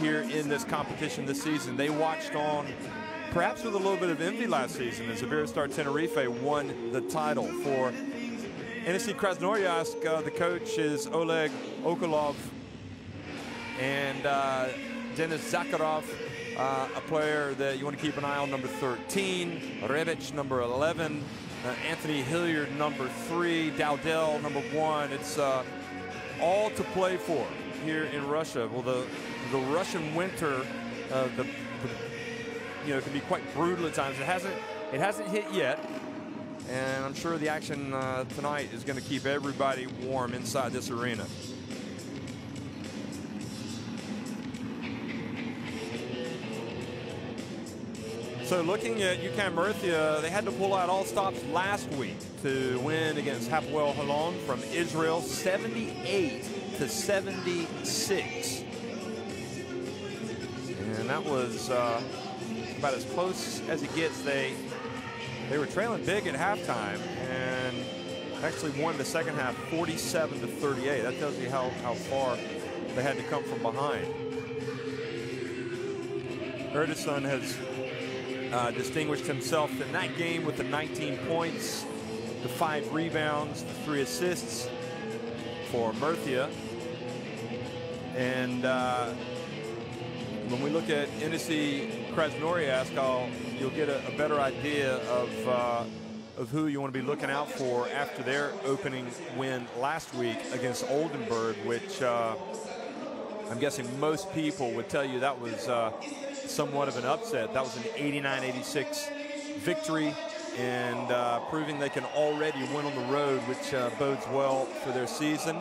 here in this competition this season. They watched on, perhaps with a little bit of envy last season, as Iberostar Tenerife won the title. For Enisey Krasnoyarsk, the coach is Oleg Okolov and Denis Zakharov, a player that you want to keep an eye on, number 13, Rebic, number 11, Anthony Hilliard, number 3, Dowdell, number 1. It's all to play for here in Russia. Well, the Russian winter, you know, can be quite brutal at times. It hasn't hit yet, and I'm sure the action tonight is going to keep everybody warm inside this arena. So looking at UCAM Murcia, they had to pull out all stops last week to win against Hapoel Holon from Israel, 78-76. And that was about as close as it gets. They were trailing big at halftime and actually won the second half 47-38. That tells you how far they had to come from behind. Erdison has distinguished himself in that game with the 19 points, the 5 rebounds, the 3 assists for Murcia. And when we look at Enisey Krasnoyarsk, you'll get a better idea of who you want to be looking out for after their opening win last week against Oldenburg, which I'm guessing most people would tell you that was somewhat of an upset. That was an 89-86 victory, and proving they can already win on the road, which bodes well for their season.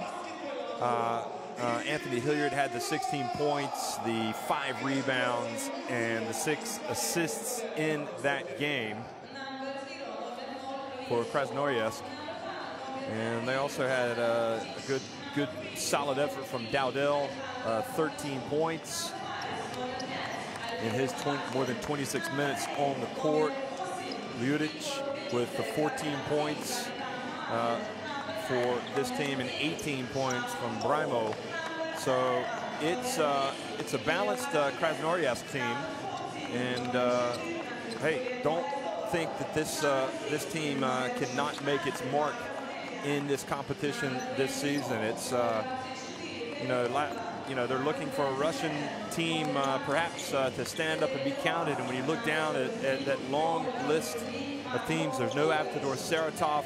Anthony Hilliard had the 16 points, the 5 rebounds, and the 6 assists in that game for Krasnoyarsk. And they also had a good solid effort from Dowdell, 13 points in his more than 26 minutes on the court. Ljudic with the 14 points for this team and 18 points from Brimo. So it's a balanced Krasnoyarsk team, and hey, don't think that this team cannot make its mark in this competition this season. It's you know, they're looking for a Russian team perhaps to stand up and be counted. And when you look down at that long list of teams, there's no Avtodor Saratov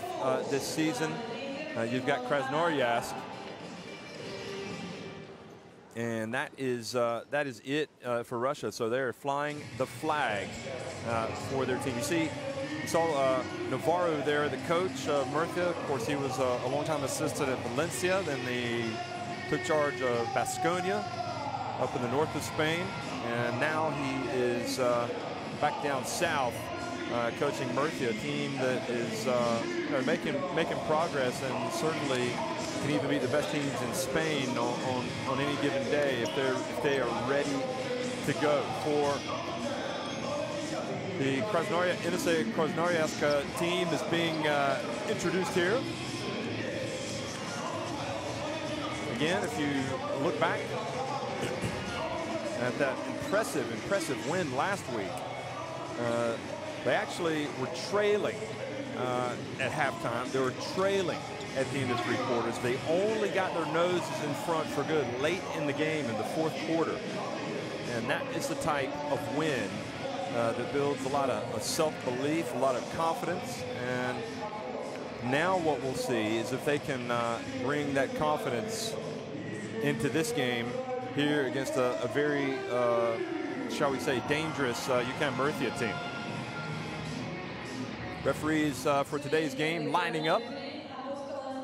this season. You've got Krasnoyarsk, and that is it for Russia. So they're flying the flag for their team. You saw Navarro there, the coach of Murcia. Of course, he was a long-time assistant at Valencia. Then they took charge of Baskonia up in the north of Spain, and now he is back down south, coaching Murcia, a team that is making progress, and certainly can even be the best teams in Spain on any given day if they are ready to go. For the Enisey Krasnoyarsk team is being introduced here. Again, if you look back at that impressive win last week, they actually were trailing at halftime. They were trailing at the end of 3 quarters. They only got their noses in front for good late in the game in the 4th quarter. And that is the type of win that builds a lot of self-belief, a lot of confidence. And now what we'll see is if they can bring that confidence into this game here against a very, shall we say, dangerous UCAM Murcia team. Referees for today's game lining up: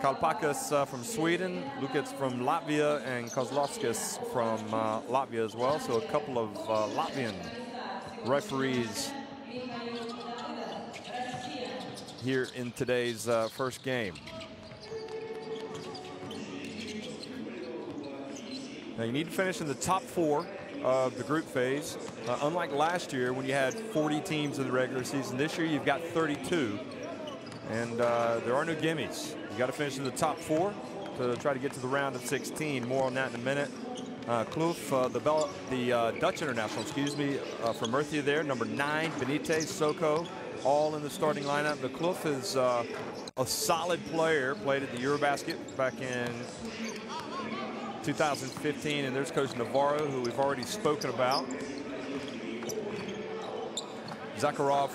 Kalpakas from Sweden, Lukac from Latvia, and Kozlovskis from Latvia as well. So a couple of Latvian referees here in today's first game. Now you need to finish in the top 4 of the group phase. Unlike last year when you had 40 teams in the regular season, this year you've got 32, and there are no gimmies. You got to finish in the top 4 to try to get to the round of 16. More on that in a minute. Kloof, the Dutch international, excuse me, from Murcia there. Number 9, Benitez, Soko, all in the starting lineup. The Kloof is a solid player, played at the Eurobasket back in 2015, and there's Coach Navarro, who we've already spoken about. Zakharov,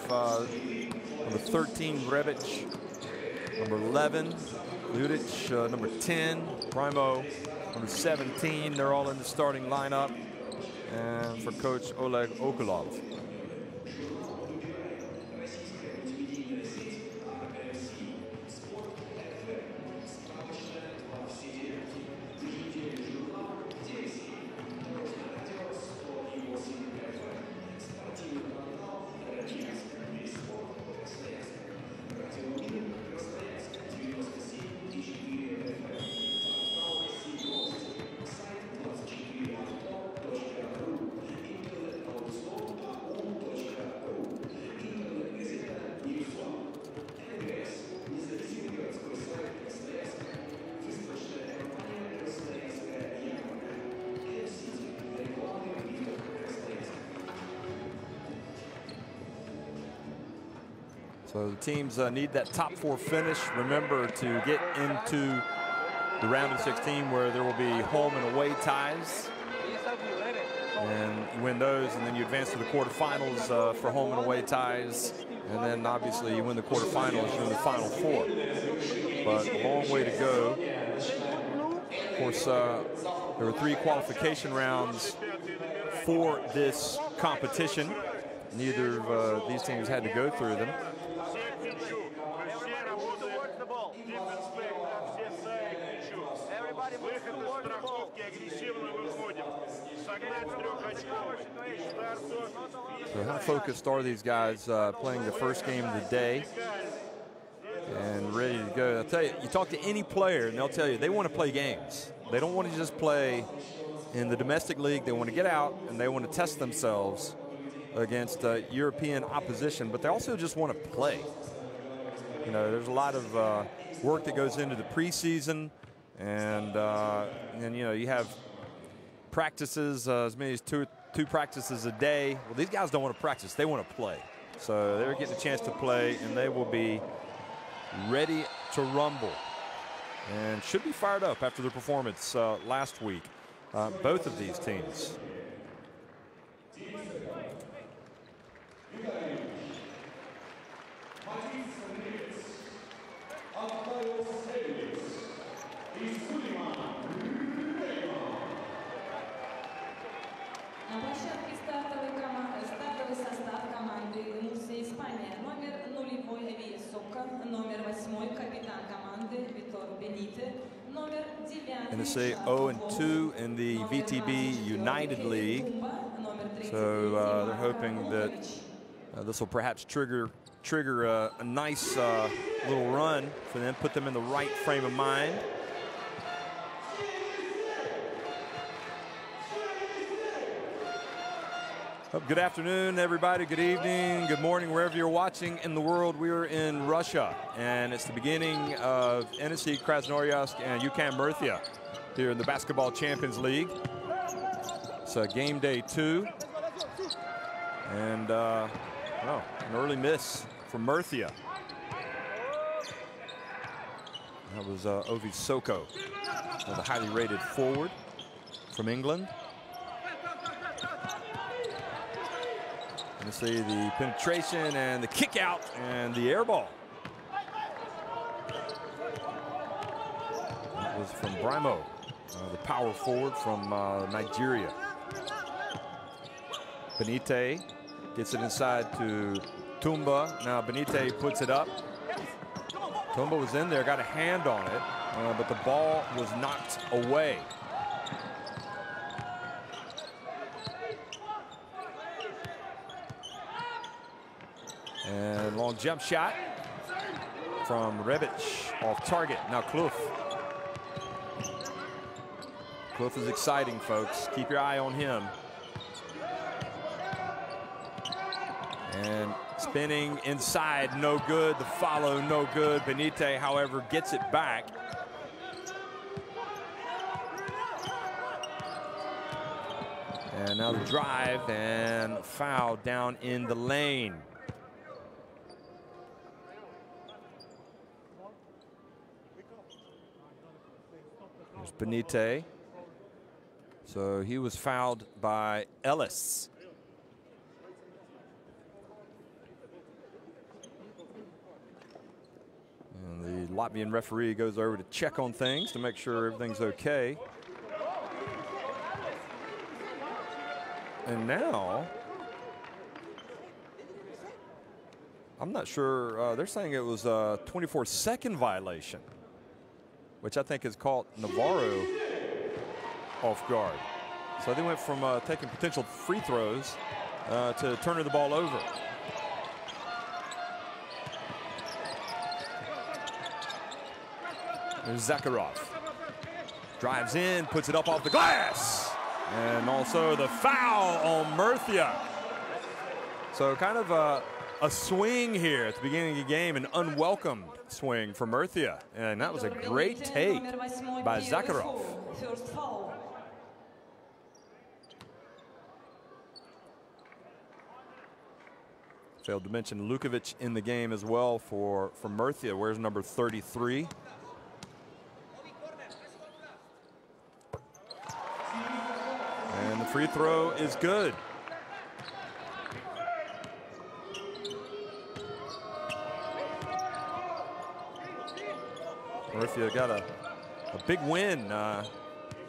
number 13, Rebic, number 11, Ludic, number 10, Primo, number 17. They're all in the starting lineup. And for Coach Oleg Okulov. So the teams need that top 4 finish. Remember, to get into the round of 16 where there will be home and away ties. And you win those, and then you advance to the quarterfinals for home and away ties. And then obviously you win the quarterfinals, you're in the final 4. But a long way to go. Of course, there were 3 qualification rounds for this competition. Neither of these teams had to go through them. So how focused are these guys playing the first game of the day and ready to go? I'll tell you, you talk to any player and they'll tell you they want to play games. They don't want to just play in the domestic league. They want to get out and they want to test themselves against European opposition, but they also just want to play. You know, there's a lot of work that goes into the preseason, and you know, you have practices, as many as two practices a day. Well, these guys don't want to practice, they want to play. So they're getting a chance to play, and they will be ready to rumble and should be fired up after their performance last week, both of these teams. На площадке стартовый состав команды Мурсия, Испания. Номер 0 Эвия Сока, номер 8 капитан команды Витор Бените, номер 9. Enisey 0-2 in the VTB United League. So they're hoping that this will perhaps trigger a nice little run for them, put them in the right frame of mind. Good afternoon, everybody. Good evening, good morning, wherever you're watching in the world. We are in Russia, and it's the beginning of Enisey Krasnoyarsk and UCAM Murcia here in the Basketball Champions League. It's game day 2, and an early miss from Murcia. That was Ovi Soko, the highly rated forward from England. See the penetration and the kick out and the air ball. That was from Brimo, the power forward from Nigeria. Benite gets it inside to Tumba. Now Benite puts it up. Tumba was in there, got a hand on it, but the ball was knocked away. And long jump shot from Rebic off target. Now Kloof. Kloof is exciting, folks. Keep your eye on him. And spinning inside, no good. The follow, no good. Benite, however, gets it back. And now the drive and foul down in the lane. There's Benite. So he was fouled by Ellis. And the Latvian referee goes over to check on things to make sure everything's okay. And now, I'm not sure, they're saying it was a 24-second violation, which I think has caught Navarro off guard. So they went from taking potential free throws to turning the ball over. There's Zakharov. Drives in, puts it up off the glass. And also the foul on Murcia. So kind of a swing here at the beginning of the game, an unwelcome swing for Murcia. And that was a great take by Zakharov. Failed to mention Lukovic in the game as well for Murcia. Where's number 33? And the free throw is good. Murcia got a big win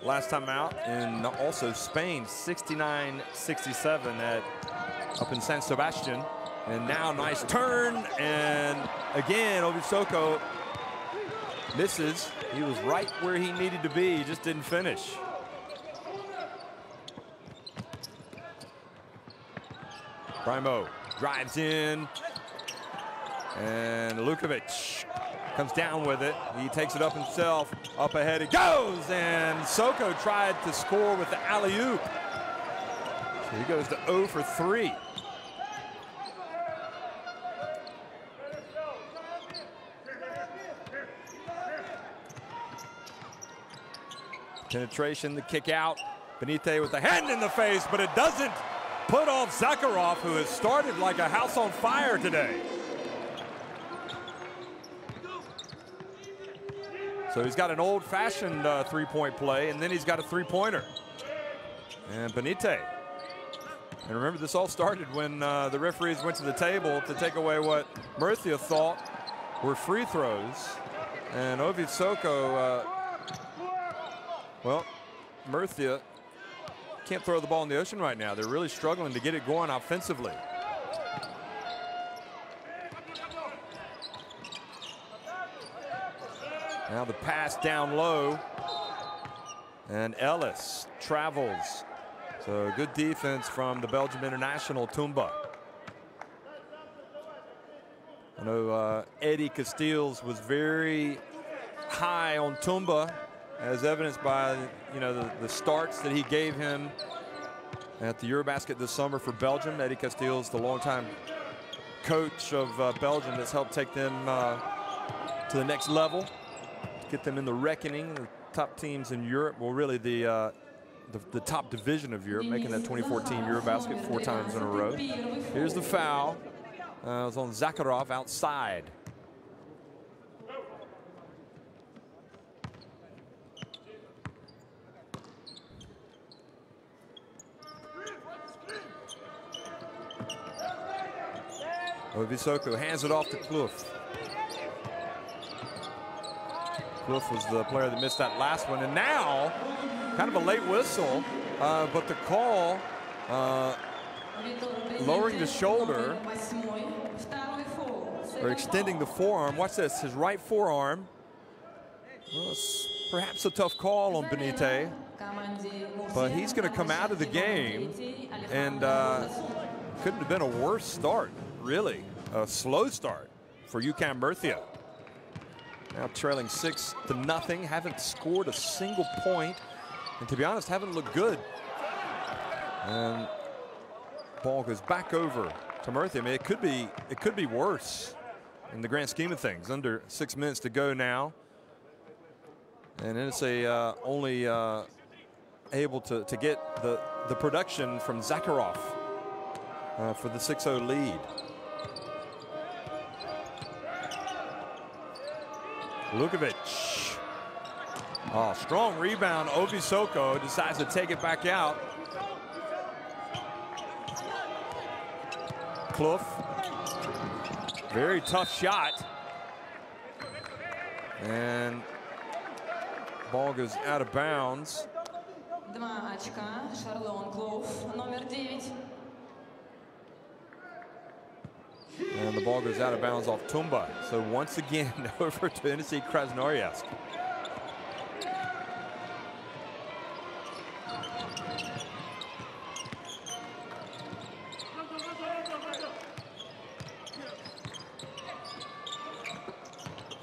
last time out, and also Spain 69-67 up in San Sebastian. And now nice turn, and again Ovisoko misses. He was right where he needed to be, he just didn't finish. Primo drives in, and Lukovic comes down with it. He takes it up himself, up ahead it goes, and Soko tried to score with the alley-oop. So he goes to 0 for 3. Penetration, the kick out. Benite with the hand in the face, but it doesn't put off Zakharov, who has started like a house on fire today. So he's got an old-fashioned three-point play, and then he's got a three-pointer. And Benite. And remember, this all started when the referees went to the table to take away what Murcia thought were free throws. And Ovisoko, well, Murcia can't throw the ball in the ocean right now. They're really struggling to get it going offensively. Now the pass down low, and Ellis travels. So good defense from the Belgium international, Tumba. I know Eddie Casteels was very high on Tumba, as evidenced by the starts that he gave him at the Eurobasket this summer for Belgium. Eddie Casteels, the longtime coach of Belgium, that's helped take them to the next level, get them in the reckoning. The top teams in Europe, well, really the top division of Europe, making that 2014 Eurobasket 4 times in a row. Here's the foul. It was on Zakharov outside. Ovisoko hands it off to Kloof. Kloof was the player that missed that last one, and now kind of a late whistle, but the call lowering the shoulder or extending the forearm. Watch this, his right forearm. Well, it's perhaps a tough call on Benite, but he's going to come out of the game, and couldn't have been a worse start, really. A slow start for UCAM Murcia. Now trailing 6-0, haven't scored a single point, and to be honest, haven't looked good. And ball goes back over to Murcia. I mean, it could be worse in the grand scheme of things. Under 6 minutes to go now, and Enisey only able to get the the production from Zakharov for the 6-0 lead. Lukovic. Oh, strong rebound. Ovisoko decides to take it back out. Clough. Very tough shot. And ball goes out of bounds. 2 очка. Шарлон Клоуф, номер 9. And the ball goes out of bounds off Tumba. So once again, over to Enisey Krasnoyarsk.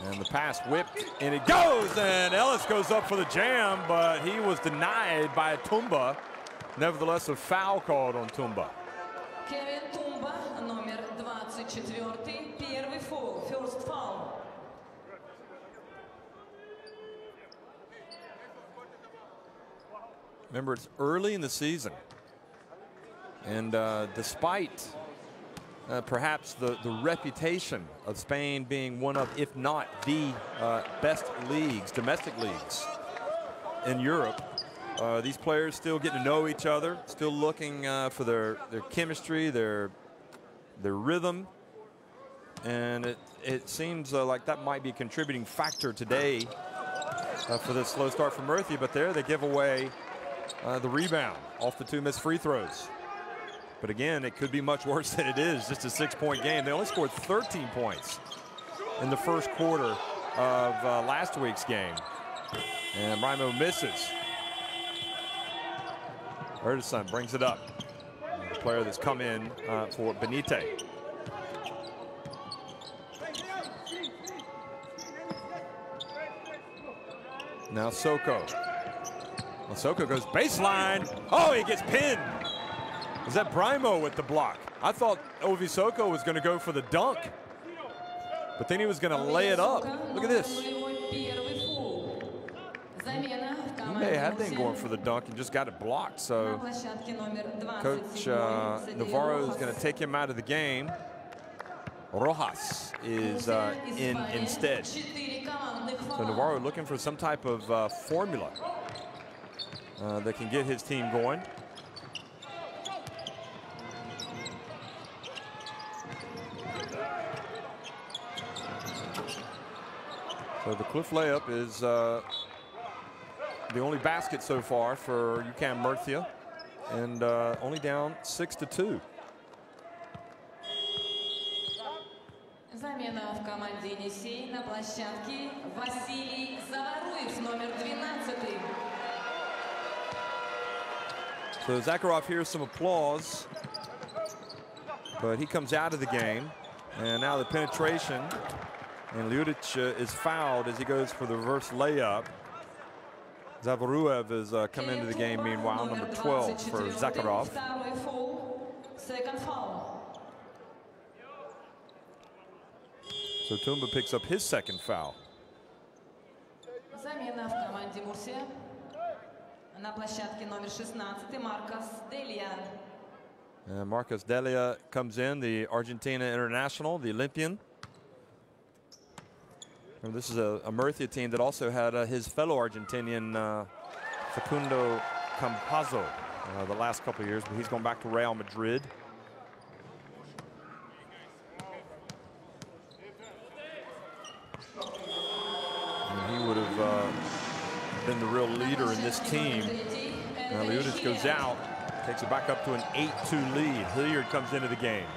And the pass whipped, and it goes, and Ellis goes up for the jam, but he was denied by Tumba. Nevertheless, a foul called on Tumba. Кевин Тумба, номер 24, первый фол, first foul. Remember, it's early in the season, and despite perhaps the reputation of Spain being one of, if not the best leagues, domestic leagues in Europe, these players still getting to know each other, still looking for their chemistry, their rhythm, and it seems like that might be a contributing factor today for this slow start for Murcia. But there they give away the rebound off the 2 missed free throws. But again, it could be much worse than it is. Just a 6-point game. They only scored 13 points in the first quarter of last week's game. And Brimo misses. Erdison brings it up. The player that's come in for Benite. Now Soko. Well, Soko goes baseline. Oh, he gets pinned. Is that Brimo with the block? I thought Ovisoko was going to go for the dunk, but then he was going to lay it up. Look at this. He may have been going for the dunk and just got it blocked. So Coach Navarro is going to take him out of the game. Rojas is in instead. So Navarro looking for some type of formula that can get his team going. So the Cliff layup is the only basket so far for UCAM Murcia, and only down 6-2. Замена в команде Енисей на площадке Василий Заваруев, номер 12. So Zakharov hears some applause, but he comes out of the game, and now the penetration. And Ljudic is fouled as he goes for the reverse layup. Zavaruev has come into the game, meanwhile, number 12 for Zakharov. So Tumba picks up his second foul. Замена в команде Мурсия. На площадке номер 16 Маркос Делия. Marcos Delia comes in, the Argentina international, the Olympian. And this is a Murcia team that also had his fellow Argentinian Facundo Campazzo the last couple of years, but he's gone back to Real Madrid. And he would have been the real leader in this team. Now Ljudic goes out, takes it back up to an 8-2 lead. Hilliard comes into the game.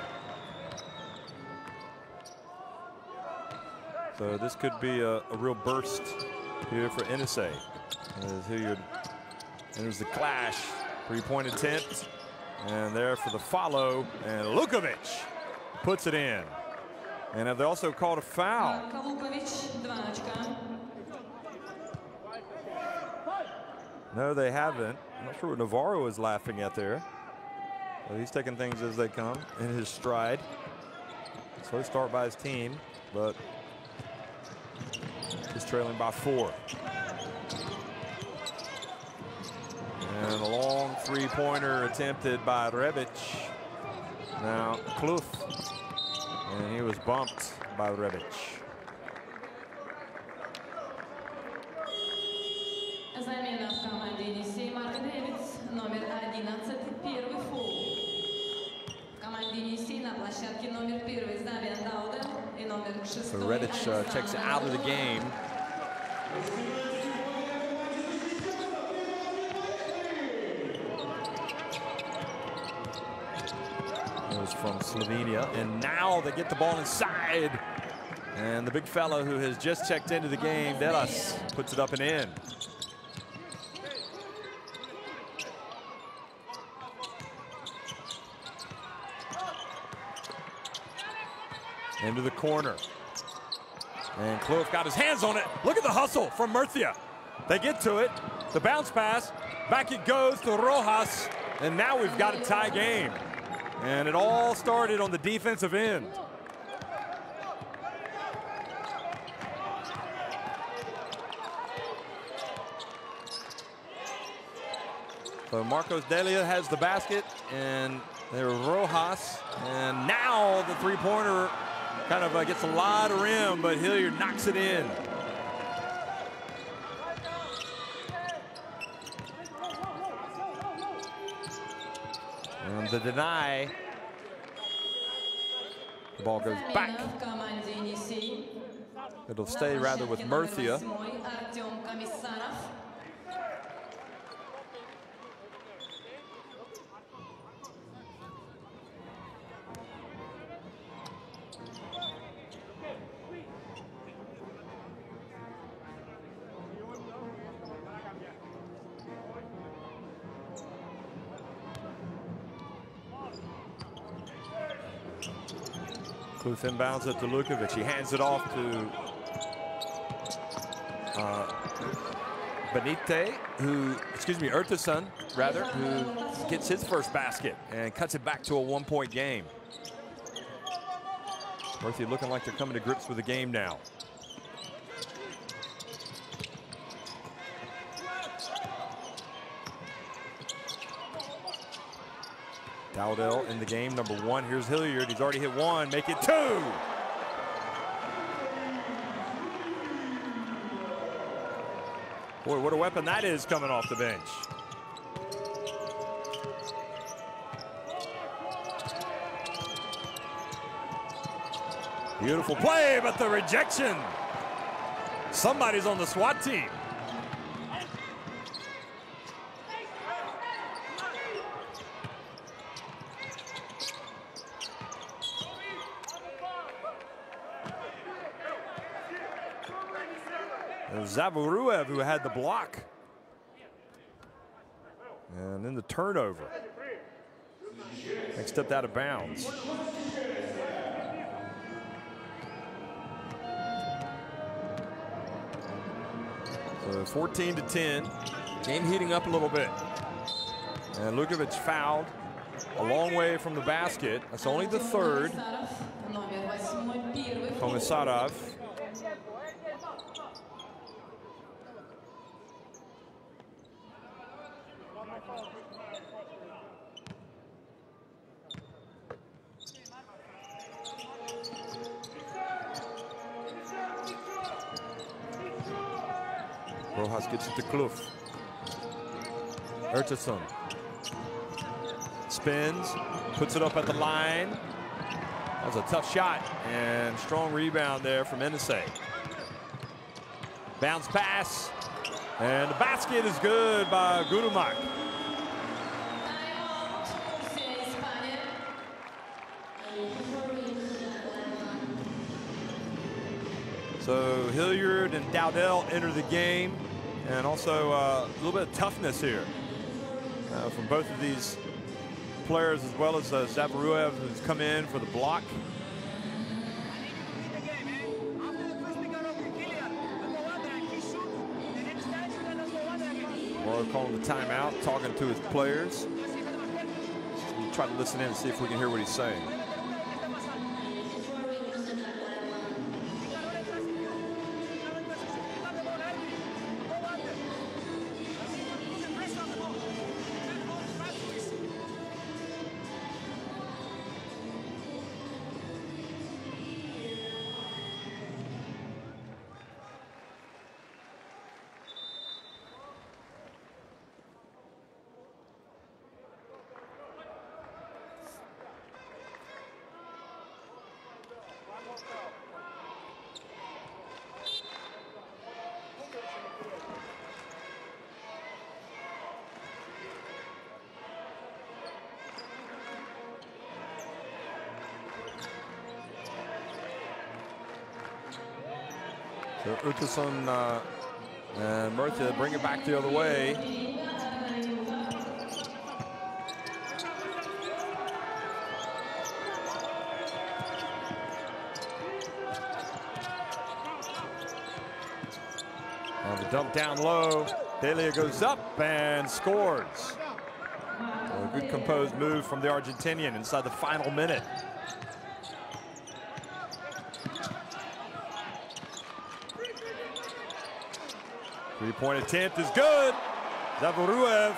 So this could be a real burst here for Enisey. As Hilliard enters the clash. 3-point attempt. And there for the follow. And Lukovic puts it in. And have they also called a foul? No, they haven't. I'm not sure what Navarro is laughing at there. Well, he's taking things as they come in his stride. Slow start by his team, but he's trailing by 4. And a long three-pointer attempted by Rebic. Now Kluf, and he was bumped by Rebic. Замена в команде Енисей, Марк Дэвидс, номер 11, первый фол. В команде Енисей на площадке номер 1 Завиан Даудел и номер 6. So Rebic checks out of the game. It was from Slovenia, and now they get the ball inside. And the big fella who has just checked into the game, Delas, puts it up and in. Into the corner. And Kluf got his hands on it. Look at the hustle from Murcia. They get to it. The bounce pass. Back it goes to Rojas. And now we've got a tie game. And it all started on the defensive end. So Marcos Delia has the basket, and there's Rojas. And now the three-pointer kind of gets a lot of rim, but Hilliard knocks it in. And the deny. The ball goes back. It'll stay rather with Murcia. Kluf inbounds it to Lukovic. He hands it off to Benite, Erteson, rather, who gets his first basket and cuts it back to a one-point game. Murcia looking like they're coming to grips with the game now. Dowdell in the game, number 1. Here's Hilliard. He's already hit 1. Make it 2. Boy, what a weapon that is coming off the bench. Beautiful play, but the rejection. Somebody's on the SWAT team. Zavaruev, who had the block. And then the turnover. Next stepped out of bounds. So 14-10. Game heating up a little bit. And Lukovic fouled a long way from the basket. That's only the third. Komisarov. Rojas gets it to Kluf. Erteson spins, puts it up at the line. That was a tough shot, and strong rebound there from Enisey. Bounce pass, and the basket is good by Gurumak. So Hilliard and Dowdell enter the game, and also a little bit of toughness here from both of these players, as well as Zavaruev, who's come in for the block. Well, calling the timeout, talking to his players. We'll try to listen in and see if we can hear what he's saying. So Urtasun and Murcia bring it back the other way. On the dump down low, Delia goes up and scores. A good composed move from the Argentinian inside the final minute. Three-point attempt is good. Zavoruev.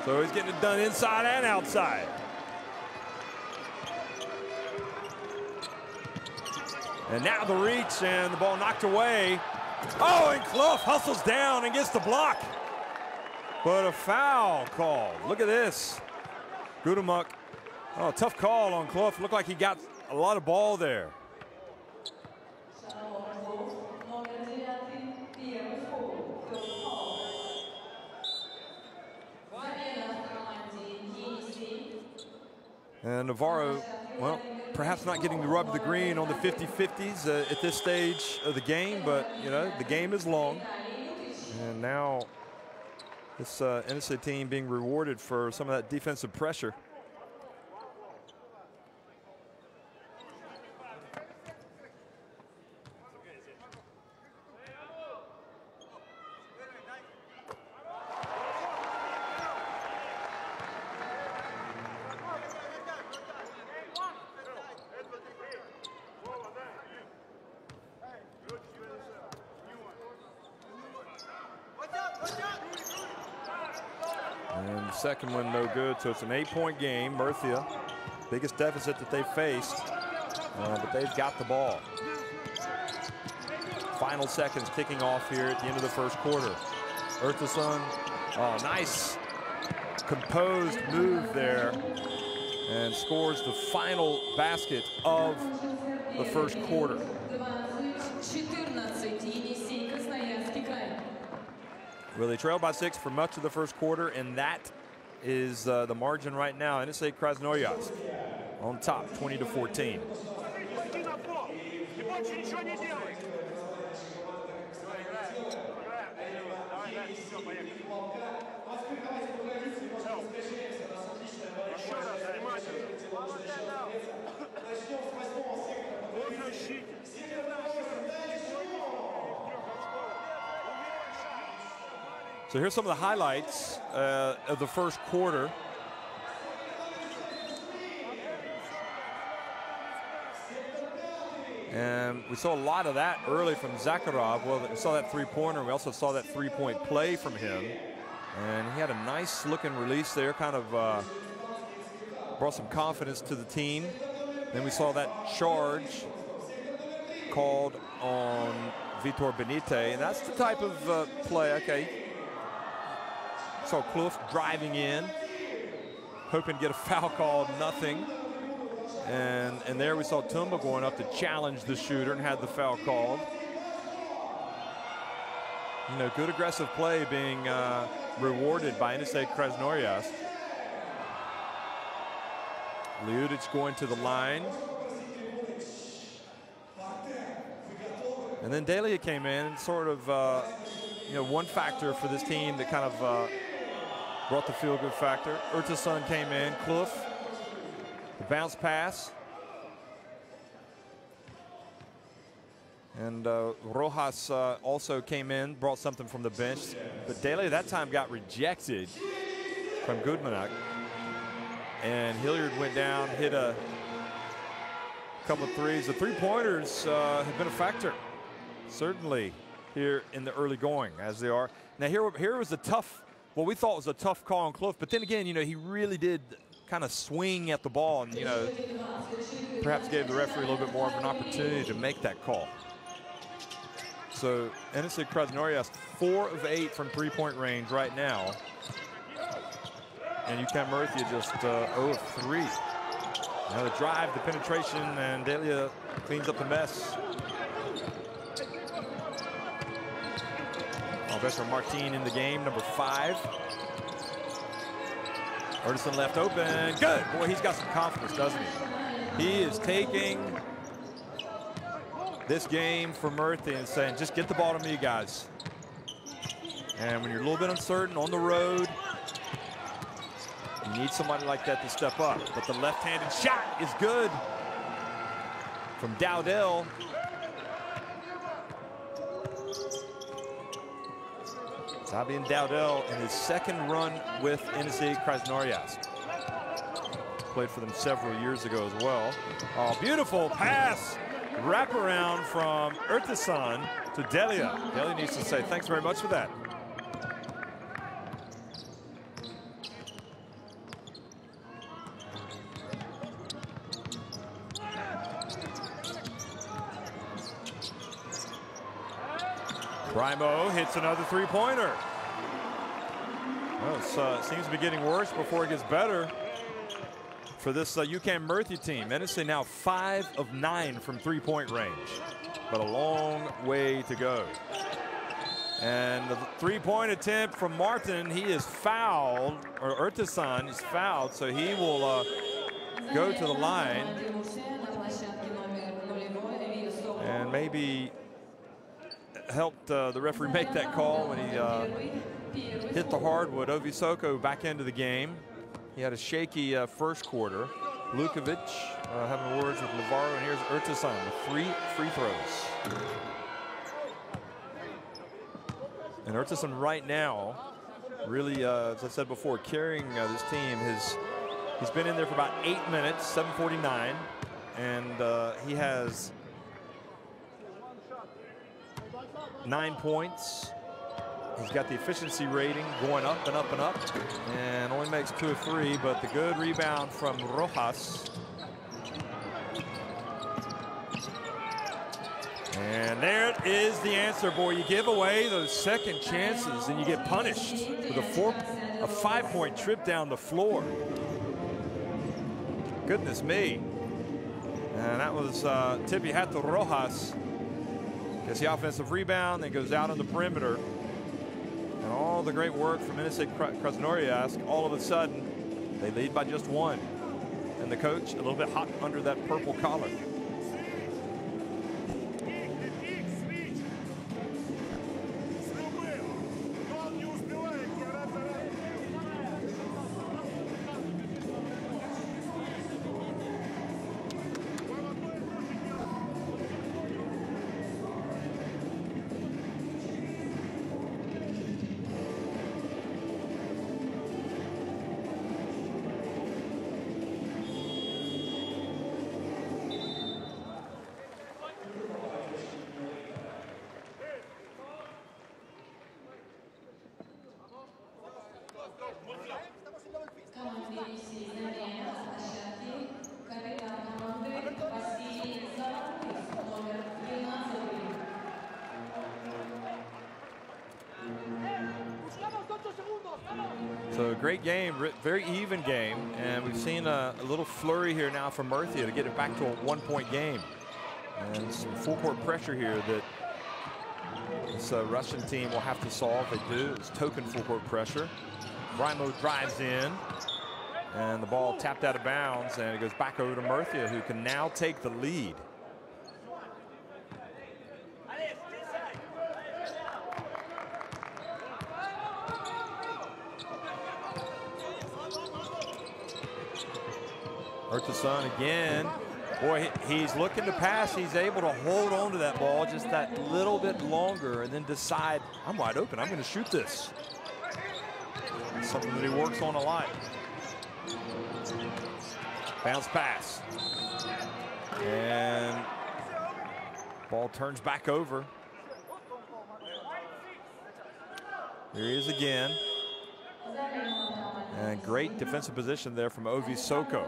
So he's getting it done inside and outside. And now the reach, and the ball knocked away. Oh, and Clough hustles down and gets the block. But a foul call. Look at this. Gudemuk. Oh, tough call on Clough. Looked like he got a lot of ball there. And Navarro, well, perhaps not getting the rub of the green on the 50-50s at this stage of the game, but, you know, the game is long. And now this Enisey team being rewarded for some of that defensive pressure. And the second one no good, so it's an 8-point game. Murcia, biggest deficit that they've faced, but they've got the ball. Final seconds ticking off here at the end of the first quarter. Urtasun, oh, nice composed move there, and scores the final basket of the first quarter. Well, they trailed by 6 for much of the first quarter, and that is the margin right now. Enisey Krasnoyarsk on top, 20-14. So here's some of the highlights of the first quarter. And we saw a lot of that early from Zakharov. Well, we saw that three-pointer. We also saw that three-point play from him. And he had a nice looking release there, kind of brought some confidence to the team. Then we saw that charge called on Vitor Benite, and that's the type of play, okay. Saw Clough driving in, hoping to get a foul called, nothing. And there we saw Tumba going up to challenge the shooter and had the foul called. You know, good aggressive play being rewarded by Enisey Krasnoyarsk. Ljudic going to the line. And then Delia came in, sort of, you know, one factor for this team that kind of brought the feel-good factor. Urtasun came in, Clough, the bounce pass. And Rojas also came in, brought something from the bench. But Delia that time got rejected from Gudemuk. And Hilliard went down, hit a couple of threes. The three-pointers have been a factor, certainly, here in the early going, as they are. Now, here was a tough, what we thought was a tough call on Clough. But then again, you know, he really did kind of swing at the ball and, you know, perhaps gave the referee a little bit more of an opportunity to make that call. So, Enisey Krasnoyarsk, 4 of 8 from three-point range right now. And UCAM Murcia just 0 of 3. Now the drive, the penetration, and Delia cleans up the mess. Alberto Martin in the game, number 5. Urtasun left open. Good. Boy, he's got some confidence, doesn't he? He is taking this game for Murcia and saying, just get the ball to me, guys. And when you're a little bit uncertain on the road, you need somebody like that to step up. But the left-handed shot is good from Dowdell. Fabian Dowdell in his second run with Enisey Krasnoyarsk. Played for them several years ago as well. Oh, beautiful pass. Wraparound from Ertasan to Delia. Delia needs to say thanks very much for that. Brimo hits another three-pointer. Well, it seems to be getting worse before it gets better for this UCAM Murcia team. Enisey now 5 of 9 from three-point range, but a long way to go. And the three-point attempt from Martin, he is fouled, or Ertasan is fouled, so he will go to the line and maybe helped the referee make that call when he hit the hardwood. Ovisoko back into the game. He had a shaky first quarter. Lukovic having words with Navarro, and here's Ertasan with 3 free throws. And Ertasan right now, really, as I said before, carrying this team. He's been in there for about 8 minutes, 7:49, and he has 9 points. He's got the efficiency rating going up and up and up, and only makes 2 of 3, but the good rebound from Rojas. And there is the answer, boy. You give away those second chances and you get punished with a 5-point trip down the floor. Goodness me. And that was tippy hat to Rojas. Gets the offensive rebound, then goes out on the perimeter. And all the great work from Enisey Krasnoyarsk, all of a sudden, they lead by just 1. And the coach a little bit hot under that purple collar. So great game, very even game, and we've seen a little flurry here now from Murcia to get it back to a 1-point game. And some full court pressure here that this Russian team will have to solve. They do. It's token full court pressure. Brimo drives in, and the ball tapped out of bounds, and it goes back over to Murcia, who can now take the lead. Ertasan again. Boy, he's looking to pass. He's able to hold on to that ball just that little bit longer and then decide, I'm wide open. I'm going to shoot this. It's something that he works on a lot. Bounce pass. And ball turns back over. Here he is again. And great defensive position there from Ovisoko.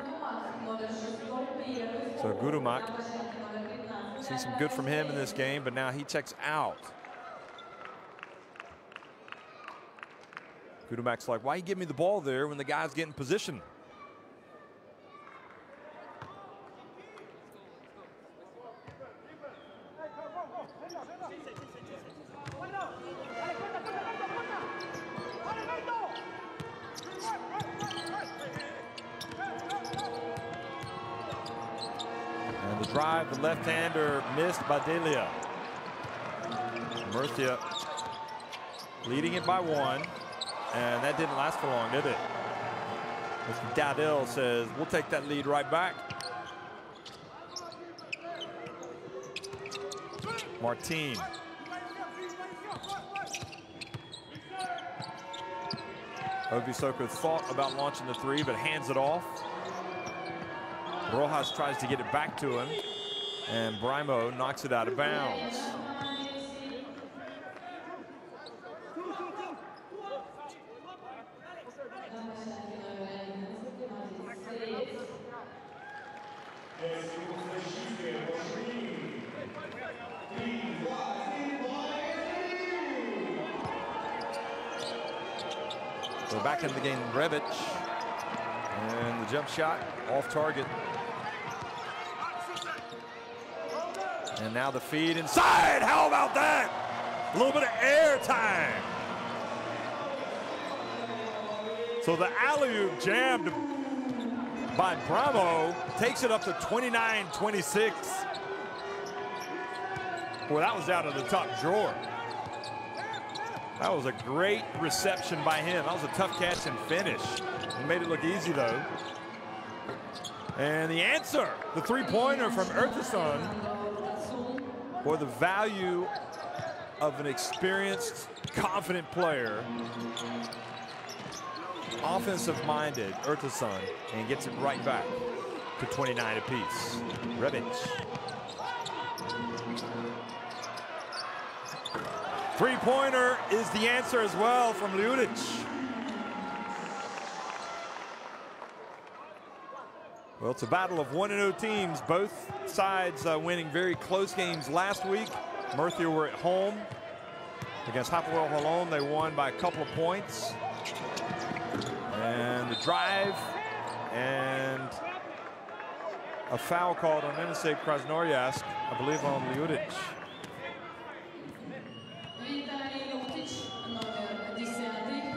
So Gurumak, see some good from him in this game, but now he checks out. Gurumak's like, why you give me the ball there when the guy's getting position? drive, the left-hander missed by Delia. Murcia leading it by 1, and that didn't last for long, did it? Mr. Dowdell says, we'll take that lead right back. Martin. Ovisoko thought about launching the 3, but hands it off. Rojas tries to get it back to him, and Brimo knocks it out of bounds. So back in the game, Rebic, and the jump shot off target. And now the feed inside. How about that? A little bit of air time. So the alley-oop jammed by Bramo takes it up to 29-26. Well, that was out of the top drawer. That was a great reception by him. That was a tough catch and finish. He made it look easy, though. And the answer, the three-pointer from Erthason, for the value of an experienced, confident player, offensive-minded Erthason, and gets it right back to 29 apiece. Rebic. Three-pointer is the answer as well from Ljudic. Well, it's a battle of 1-0 teams. Both sides winning very close games last week. Murcia were at home against Hapoel Holon. They won by a couple of points. And the drive and a foul called on Enisey Krasnoyarsk, I believe on Ljudic.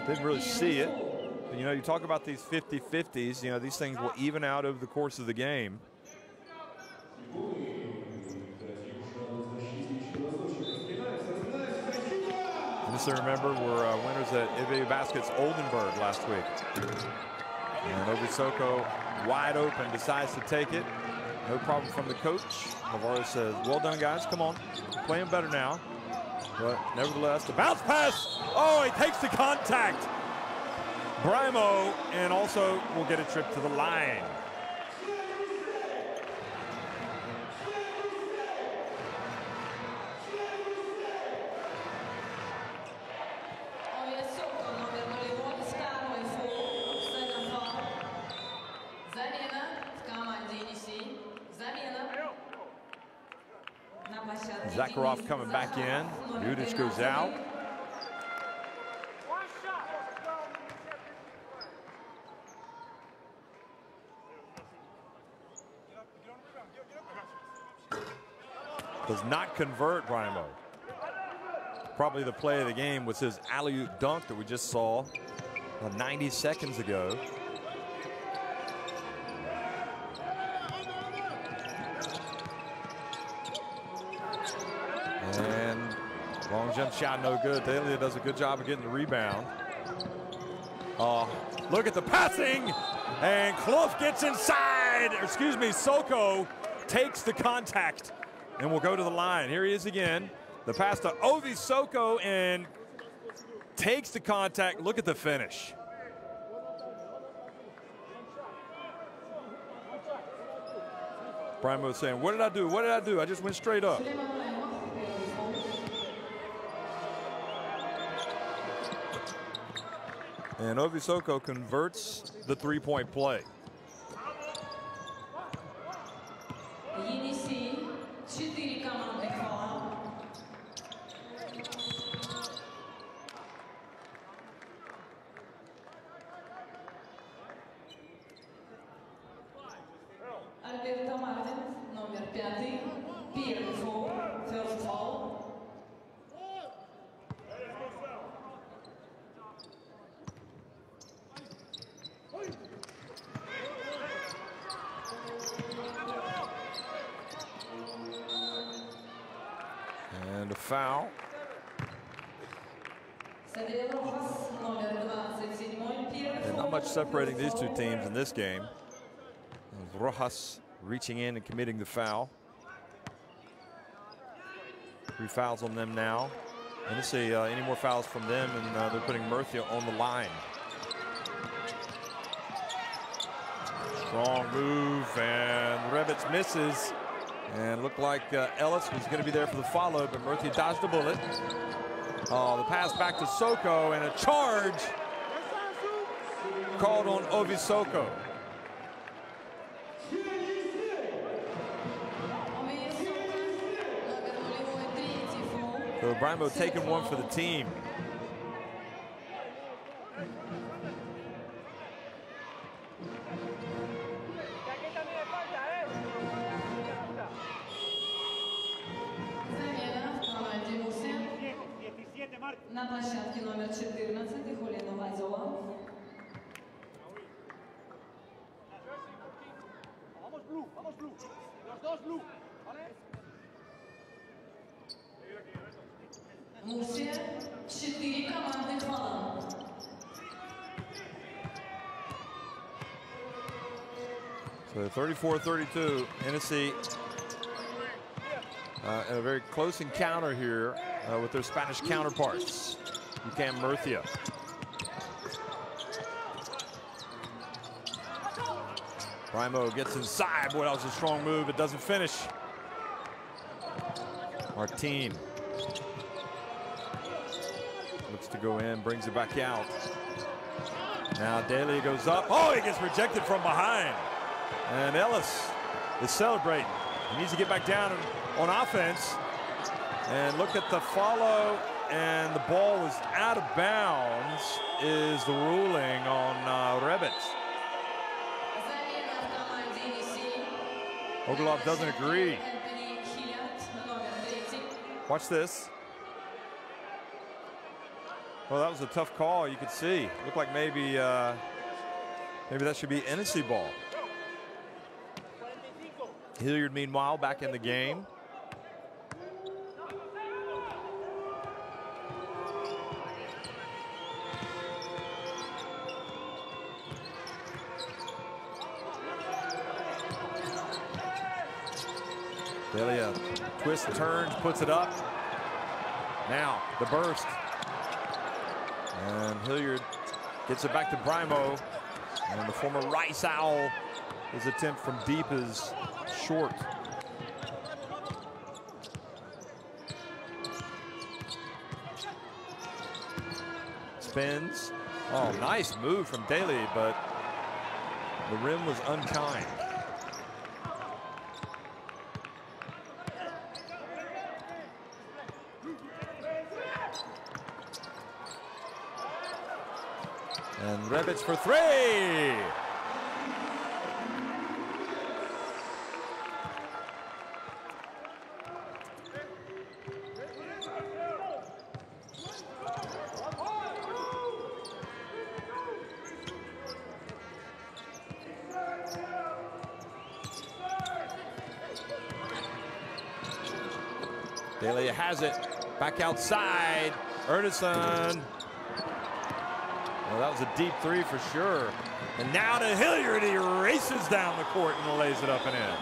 Didn't really see it. But, you know, you talk about these 50-50s, you know, these things will even out over the course of the game. And just to remember, we're winners at Ivy Baskets Oldenburg last week. And Ovisoko wide open, decides to take it. No problem from the coach. Navarro says, well done, guys, come on. Playing better now. But nevertheless, the bounce pass. Oh, he takes the contact. Brimo, and also will get a trip to the line. Zakharov coming back in. Ljudic goes out. Does not convert, Brimo. Probably the play of the game was his alley-oop dunk that we just saw 90 seconds ago. And long jump shot, no good. Delia does a good job of getting the rebound. Look at the passing, and Clough gets inside. Excuse me, Soko takes the contact and will go to the line. Here he is again. The pass to Ovisoko and takes the contact. Look at the finish. Brimo was saying, what did I do? What did I do? I just went straight up. And Ovisoko converts the three-point play. Enisey, 4 командных фола. Альберто Мартин, номер 5, первый фол, first foul. foul. And not much separating these two teams in this game. Rojas reaching in and committing the foul. 3 fouls on them now. And let's see any more fouls from them, and they're putting Murcia on the line. Strong move, and Rebic misses. And looked like Ellis was going to be there for the follow, but Murcia dodged the bullet. Oh, the pass back to Soko, and a charge called on Ovi Soko. So Brimo taking one for the team. На площадке номер 14 Хулина Вазова. Мурсия, 4 командных фола. So 34-32, Enisey in a very close encounter here with their Spanish counterparts, UCAM Murcia. Brimo gets inside. Boy, that was a strong move. It doesn't finish. Martin looks to go in, brings it back out. Now Daly goes up. Oh, he gets rejected from behind. And Ellis is celebrating. He needs to get back down on offense. And look at the follow, and the ball was out of bounds is the ruling on Rebic. Ogulov doesn't agree. Watch this. Well, that was a tough call, you could see. Looked like maybe that should be Enisey ball. Hilliard, meanwhile, back in the game. Delia twists, turns, puts it up. Now the burst. And Hilliard gets it back to Brimo. And the former Rice Owl, his attempt from deep is short. Spins. Oh, nice move from Daly, but the rim was unkind. And Rebic for 3. Daly has it back outside. Ernison. Well, that was a deep 3 for sure. And now to Hilliard, he races down the court and lays it up and in.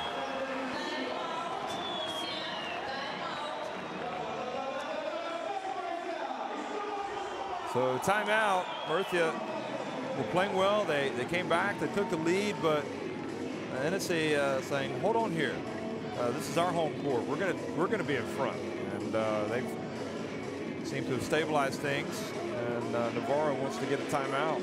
So timeout. Murcia were playing well. They came back. They took the lead, but Enisey saying, "Hold on here. This is our home court. We're gonna be in front." And they seem to have stabilized things. And Navarro wants to get a timeout.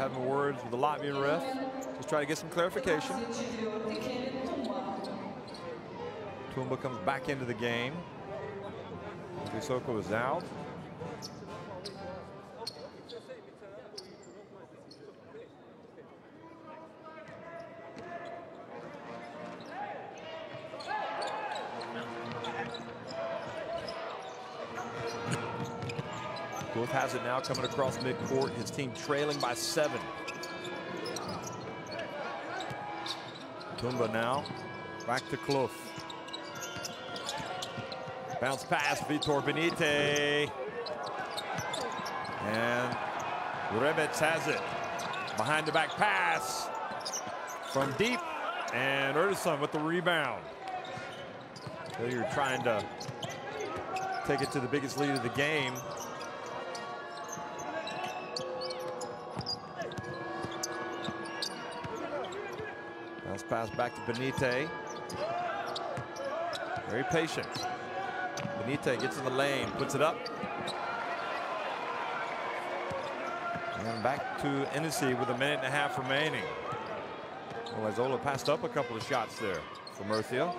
having words with the Latvian ref. Just try to get some clarification. Tumba comes back into the game. Visoko is out. Kloof has it now, coming across midcourt. His team trailing by 7. Tumba now, back to Kloof. Bounce pass, Vitor Benite. And Rebec has it. Behind the back pass from deep. And Erdeson with the rebound. So you're trying to take it to the biggest lead of the game. Bounce pass back to Benite. Very patient. Benite gets in the lane, puts it up. And back to Enisey with 1.5 minutes remaining. Well, Isola passed up a couple of shots there for Murcia.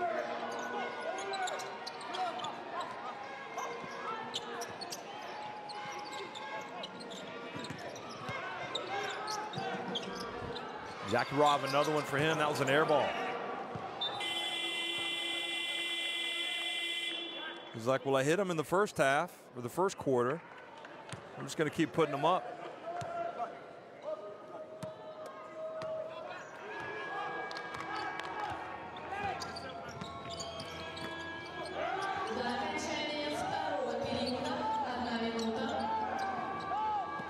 Zakharov, another one for him. That was an air ball. He's like, well, I hit him in the first half, or the first quarter. I'm just going to keep putting them up.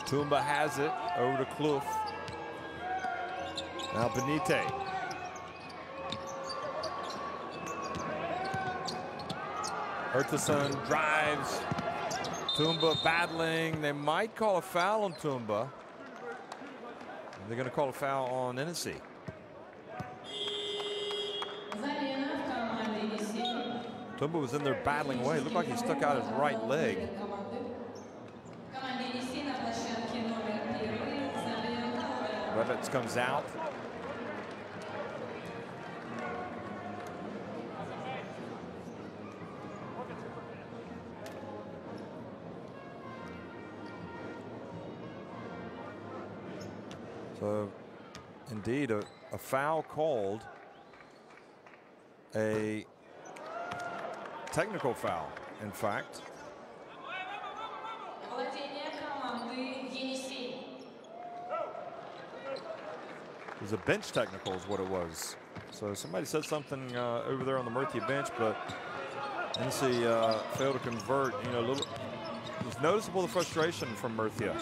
Tumba has it over to Kloof. Now Benite. Erdeson drives. Tumba battling. They might call a foul on Tumba. They're going to call a foul on Enisey. Tumba was in there battling away. It looked like he stuck out his right leg. Rebec comes out. So, indeed, a foul called, a technical foul, in fact. It was a bench technical is what it was. So somebody said something over there on the Murcia bench, but Enisey failed to convert. You know, it was noticeable the frustration from Murcia.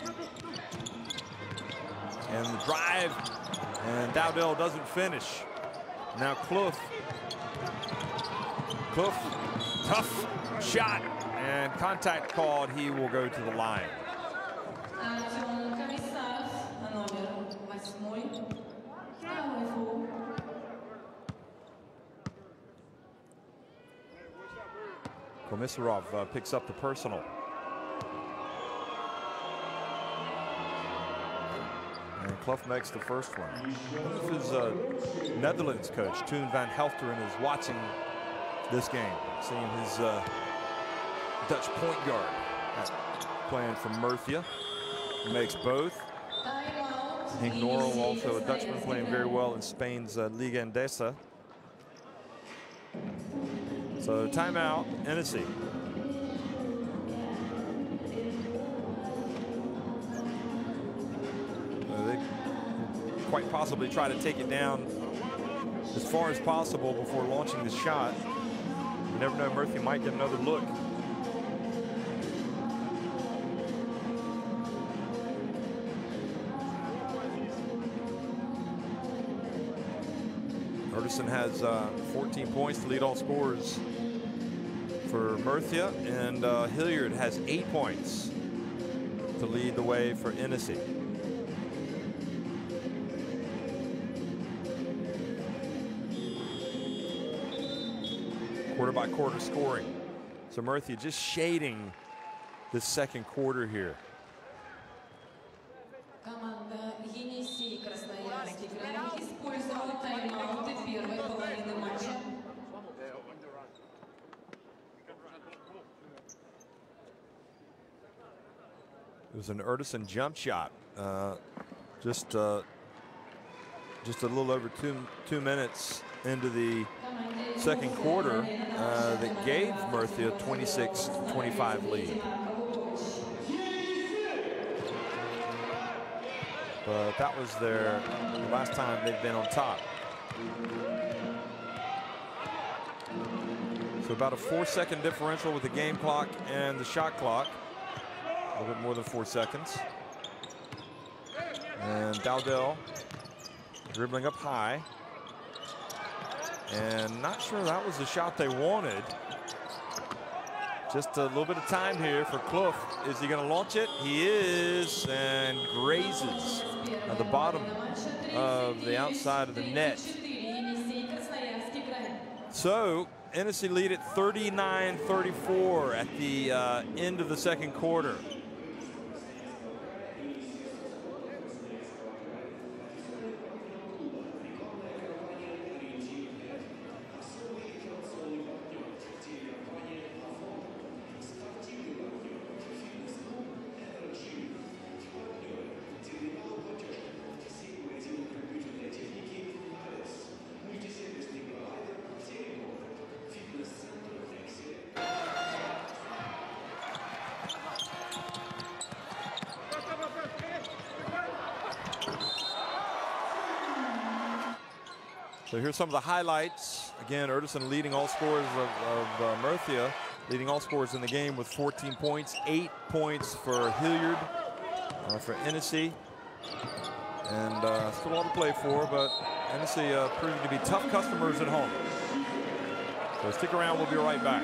And the drive, and Dowdell doesn't finish. Now Kloof, tough shot, and contact called. He will go to the line. Komisarov picks up the personal. And Kloof makes the first one. One of his Netherlands coach, Toon van Helfteren, is watching this game, seeing his Dutch point guard playing from Murcia. He makes both. Henk Norrell, also a Dutchman, playing very well in Spain's Liga Endesa. So timeout, Enisey. They quite possibly try to take it down as far as possible before launching the shot. You never know, Murcia might get another look. Erdeson has 14 points to lead all scorers for Murcia, and Hilliard has 8 points to lead the way for Enisey. Quarter by quarter scoring. So Murcia just shading this second quarter here. was an Erdison jump shot. Just a little over two minutes into the second quarter that gave Murcia a 26-25 lead. But that was the last time they've been on top. So about a 4-second differential with the game clock and the shot clock. A little bit more than 4 seconds. And Dowdell dribbling up high. And not sure that was the shot they wanted. Just a little bit of time here for Clough. Is he going to launch it? He is, and grazes at the bottom of the outside of the net. So Enisey lead at 39-34 at the end of the second quarter. So here's some of the highlights. Again, Erdison leading all scorers of Murcia, leading all scorers in the game with 14 points, 8 points for Hilliard, for Enisey. And still a lot to play for, but Enisey proving to be tough customers at home. So stick around, we'll be right back.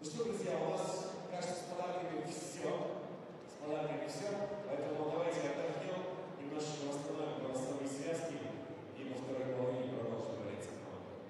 Ну что, друзья, у вас, кажется, с подарками все. С подарками все. Поэтому давайте отдохнем, немножечко восстановим голосовые связки и во второй половине продолжим говорить с командой.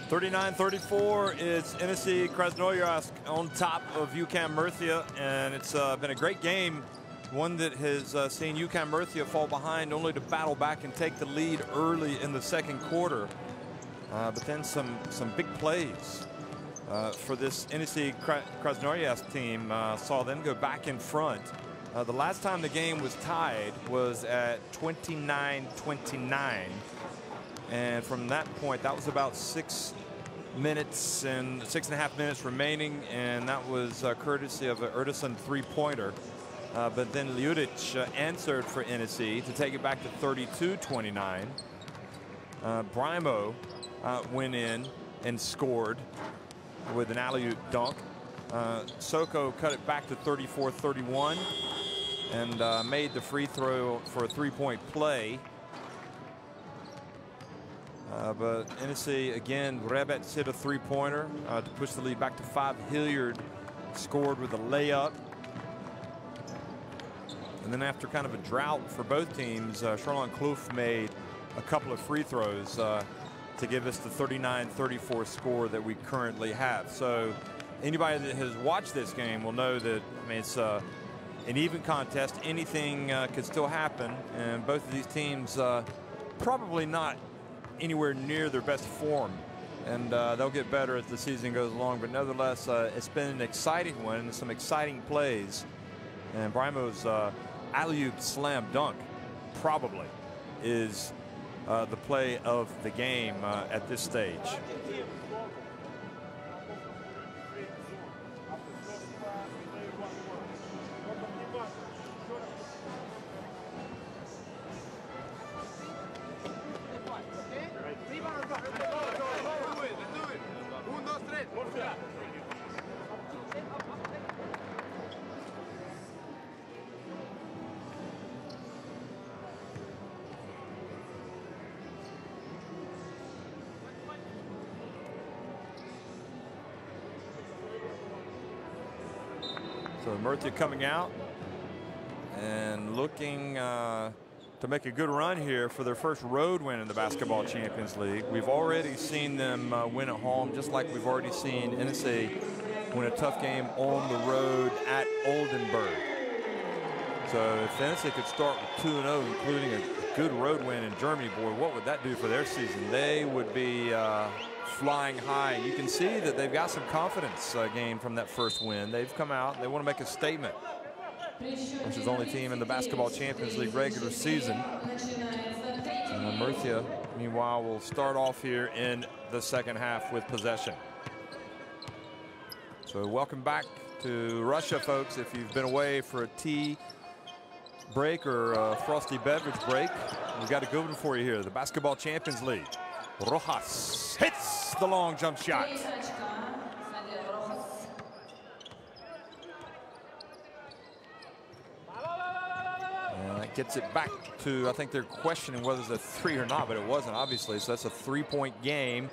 39-34 is Enisey Krasnoyarsk on top of UCAM Murcia, and it's been a great game, one that has seen UCAM Murcia fall behind only to battle back and take the lead early in the second quarter. But then some big plays for this Enisey Krasnoyarsk team saw them go back in front. The last time the game was tied was at 29-29. And from that point, that was about 6 minutes and 6.5 minutes remaining, and that was courtesy of an Urtasun three-pointer. But then Ljudic answered for Enisey to take it back to 32-29. Brimo went in and scored with an alley-oop dunk. Soko cut it back to 34-31 and made the free throw for a three-point play. But Enisey, again, Rebec hit a three-pointer to push the lead back to 5. Hilliard scored with a layup. And then after kind of a drought for both teams, Charlotte Kloof made a couple of free throws to give us the 39-34 score that we currently have. So anybody that has watched this game will know that, I mean, it's an even contest. Anything could still happen. And both of these teams probably not anywhere near their best form, and they'll get better as the season goes along. But nevertheless, it's been an exciting one and some exciting plays. And Brimo's alley-oop slam dunk probably is the play of the game at this stage. So Murcia coming out and looking to make a good run here for their first road win in the Basketball Champions League. We've already seen them win at home, just like we've already seen Enisey win a tough game on the road at Oldenburg. So if Enisey could start with 2-0, including a good road win in Germany, boy, what would that do for their season? They would be flying high. You can see that they've got some confidence gained from that first win. They've come out, they want to make a statement, which is the only team in the Basketball Champions League regular season. Murcia, meanwhile, will start off here in the second half with possession. So welcome back to Russia, folks. If you've been away for a tea break or a frosty beverage break, we've got a good one for you here. The Basketball Champions League. Rojas hits the long jump shot. And that gets it back to, I think they're questioning whether it's a three or not, but it wasn't, obviously. So that's a three-point game.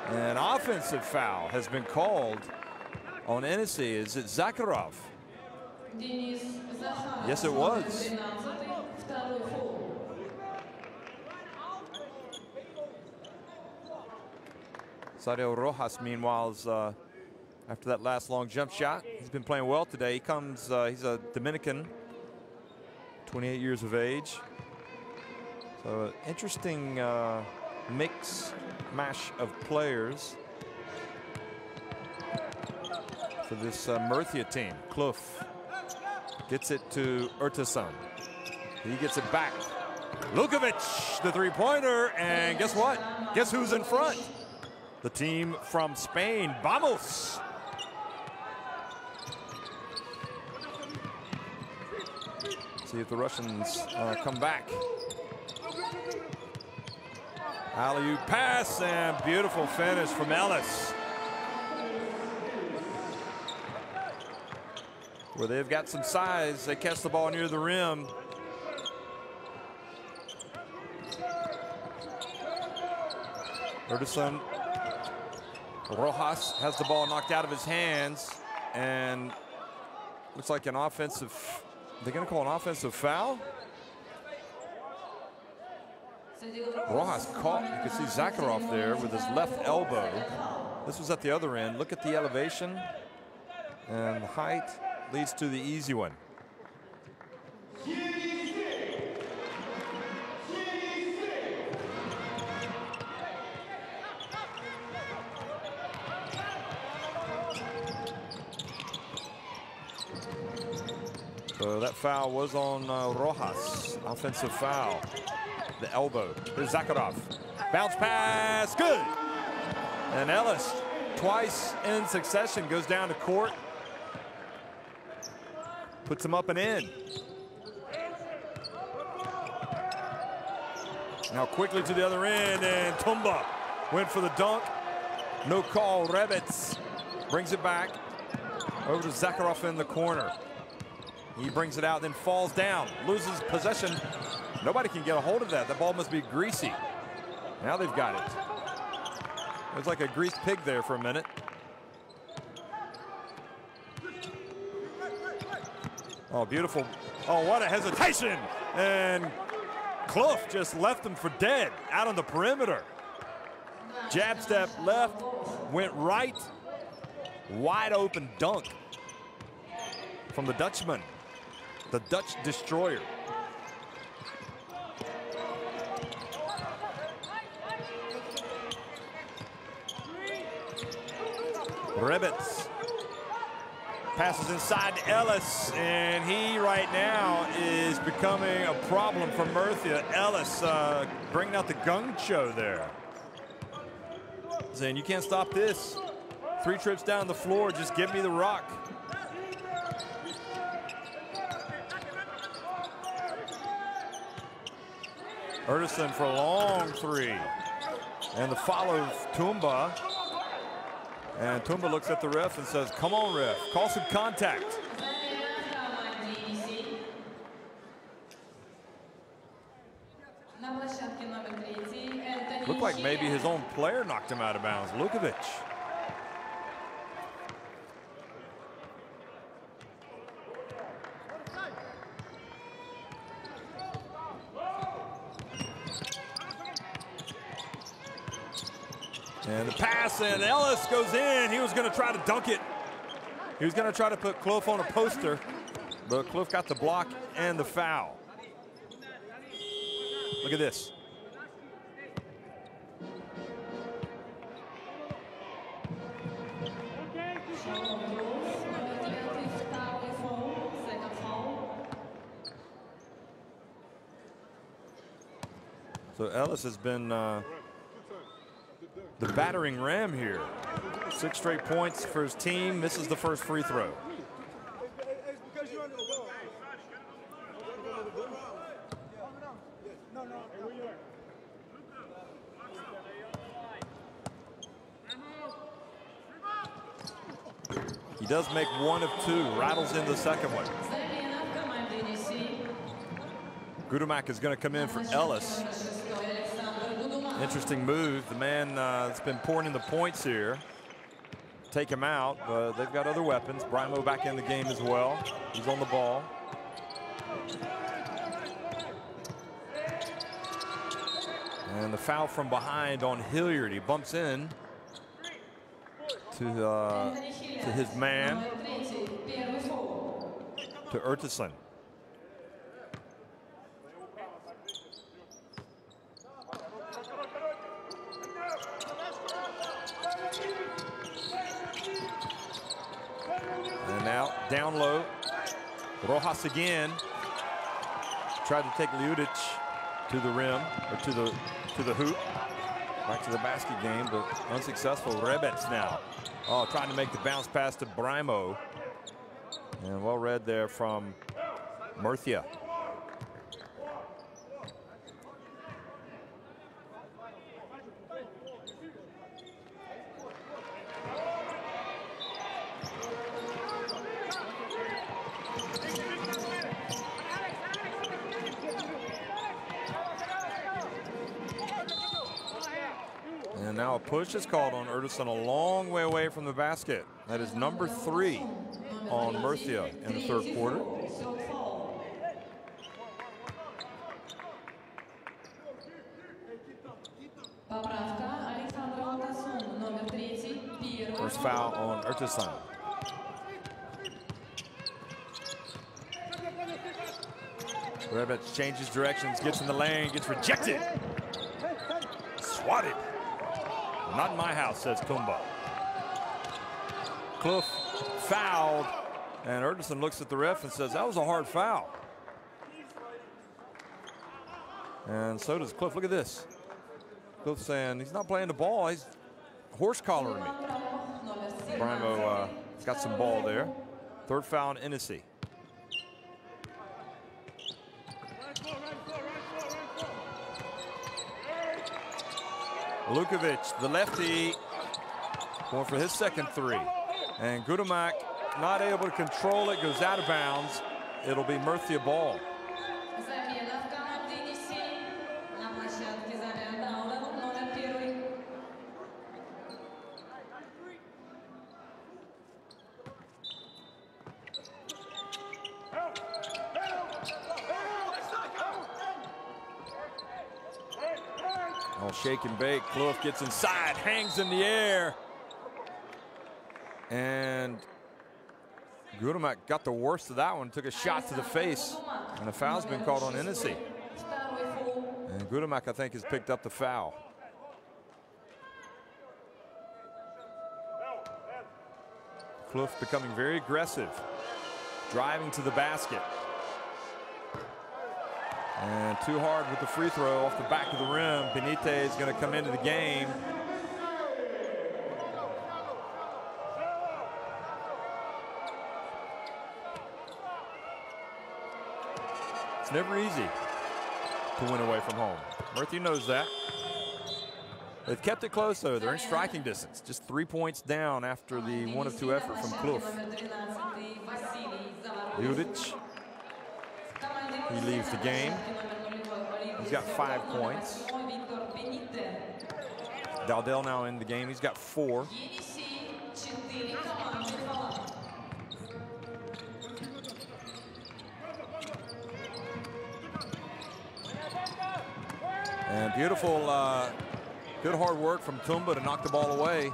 An offensive foul has been called on Enisey. Is it Zakharov? Yes, it was. Sadio Rojas, meanwhile, is after that last long jump shot. He's been playing well today. He comes, he's a Dominican, 28 years of age. So interesting mash of players for this Murcia team. Kloof gets it to Urtasun. He gets it back. Lukovic, the three-pointer, and guess what? Guess who's in front? The team from Spain, Vamos. See if the Russians come back. Alley-oop pass and beautiful finish from Ellis, where they've got some size. They catch the ball near the rim. Urtasun. Rojas has the ball knocked out of his hands, and looks like an offensive. They're going to call an offensive foul. Rojas caught. You can see Zakharov there with his left elbow. This was at the other end. Look at the elevation and the height leads to the easy one. So that foul was on Rojas. Offensive foul. The elbow. There's Zakharov. Bounce pass. Good. And Ellis, twice in succession, goes down to court. Puts him up and in. Now quickly to the other end, and Tumba went for the dunk. No call. Rebets brings it back over to Zakharov in the corner. He brings it out, then falls down, loses possession. Nobody can get a hold of that. The ball must be greasy. Now they've got it. It was like a greased pig there for a minute. Oh, beautiful. Oh, what a hesitation. And Clough just left him for dead out on the perimeter. Jab step left, went right. Wide open dunk from the Dutchman, the Dutch destroyer. Rebets passes inside to Ellis, and he right now is becoming a problem for Murcia. Ellis bringing out the gun show there, saying you can't stop this. 3 trips down the floor, just give me the rock. Erdison for a long 3, and the follow of Tumba. And Tumba looks at the ref and says, come on, ref, call some contact. Looked like maybe his own player knocked him out of bounds, Lukovic. And the pass, and Ellis goes in. He was going to try to dunk it. He was going to try to put Clough on a poster, but Clough got the block and the foul. Look at this. So Ellis has been the battering ram here. 6 straight points for his team. Misses the first free throw. He does make 1 of 2. Rattles in the second one. Gudumak is going to come in for Ellis. Interesting move. The man that's been pouring in the points here. Take him out, but they've got other weapons. Brimo back in the game as well. He's on the ball. And the foul from behind on Hilliard. He bumps in to his man, to Erdison. And now down low, Rojas again. Tried to take Ljudic to the rim, or to the hoop. Back to the basket game, but unsuccessful. Rebets now. Oh, trying to make the bounce pass to Brimo. And well read there from Murcia. And now a push is called on Erdison, a long way away from the basket. That is number 3 on Murcia in the third quarter. First foul on Ertuğrul. Rebic changes directions, gets in the lane, gets rejected. Swatted. Not in my house, says Tumba. Kloof fouled, and Ertuğrul looks at the ref and says, that was a hard foul. And so does Kloof. Look at this. Kloof saying he's not playing the ball, he's horse collaring me. Brimo got some ball there. Third foul on Enisey. Lukovic, the lefty, going for his second three. And Gudamak not able to control it, goes out of bounds. It'll be Murcia ball. All shake and bake. Kloof gets inside, hangs in the air. And Gudamak got the worst of that one, took a shot to the face. And a foul's been called on Enisey. And Gudamak, I think, has picked up the foul. Kloof becoming very aggressive, driving to the basket. And too hard with the free throw off the back of the rim. Benitez is going to come into the game. It's never easy to win away from home. Murcia knows that. They've kept it close, though. They're in striking distance. Just 3 points down after the 1-of-2 effort from Kloof. Judic. He leaves the game. He's got 5 points. Dowdell now in the game. He's got 4. And beautiful, good hard work from Tumba to knock the ball away.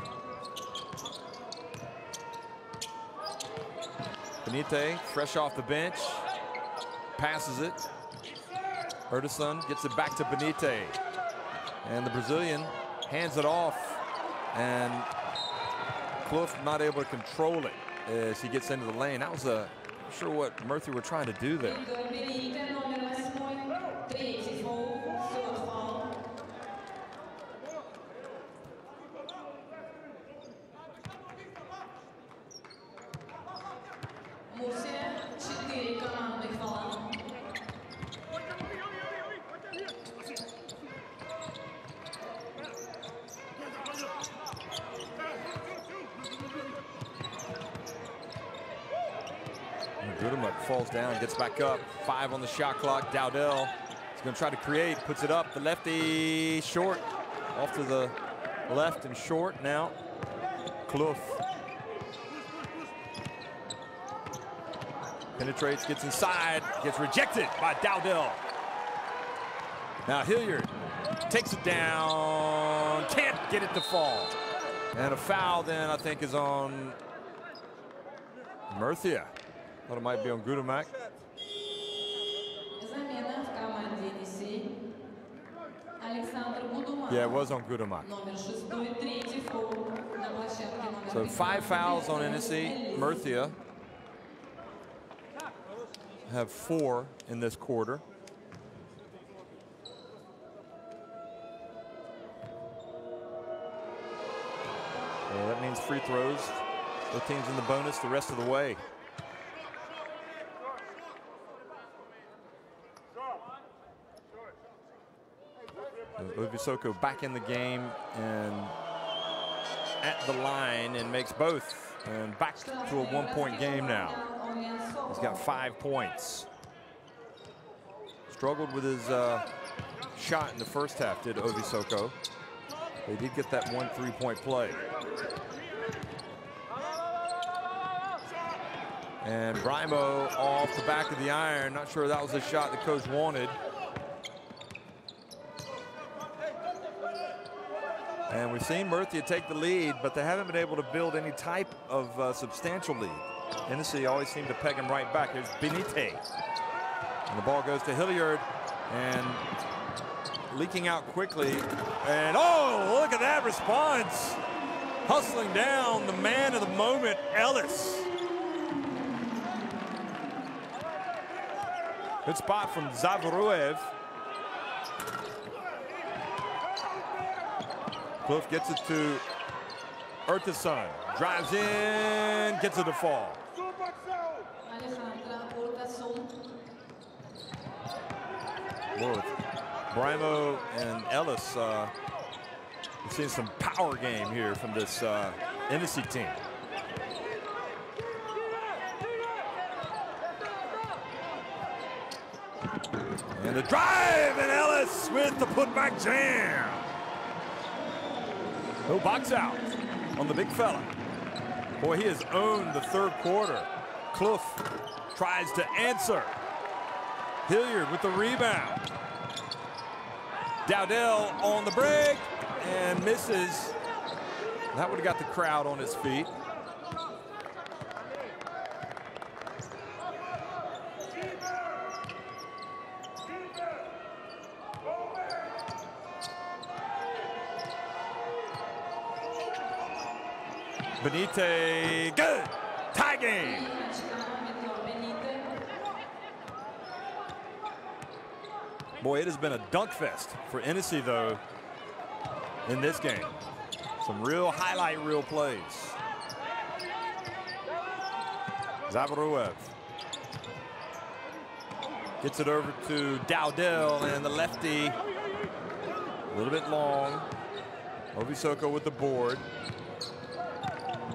Benitez, fresh off the bench. Passes it. Ertuğrul gets it back to Benitez. And the Brazilian hands it off. And Kloof not able to control it as he gets into the lane. That was I'm not sure what Murcia were trying to do there. Gudamak falls down, gets back up. 5 on the shot clock. Dowdell is going to try to create, puts it up. The lefty short, off to the left and short now. Kloof penetrates, gets inside, gets rejected by Dowdell. Now Hilliard takes it down, can't get it to fall. And a foul then I think is on Murcia. Thought it might be on Gudamak. Yeah, it was on Gudamak. So 5 fouls on Enisey. Murcia have 4 in this quarter. So that means free throws. Both teams in the bonus the rest of the way. Ovisoko back in the game and at the line and makes both. And back to a 1-point game now. He's got 5 points. Struggled with his shot in the first half, did Ovisoko. They did get that 1 3-point play. And Brimo off the back of the iron. Not sure that was a shot the coach wanted. And we've seen Murcia take the lead, but they haven't been able to build any type of substantial lead. Enisey always seemed to peg him right back. Here's Benitez. And the ball goes to Hilliard, and leaking out quickly. And oh, look at that response. Hustling down the man of the moment, Ellis. Good spot from Zavaruev. Cliff gets it to Ertason. Drives in, gets it to fall. Both Brimo and Ellis, we've seen some power game here from this Enisey team. And the drive, and Ellis with the putback jam. No box out on the big fella. Boy, he has owned the third quarter. Clough tries to answer. Hilliard with the rebound. Dowdell on the break and misses. That would have got the crowd on its feet. Benitez, good, tie game. Boy, it has been a dunk fest for Enisey, though, in this game. Some real highlight reel plays. Zavaruev gets it over to Dowdell, and the lefty, a little bit long. Ovisoko with the board.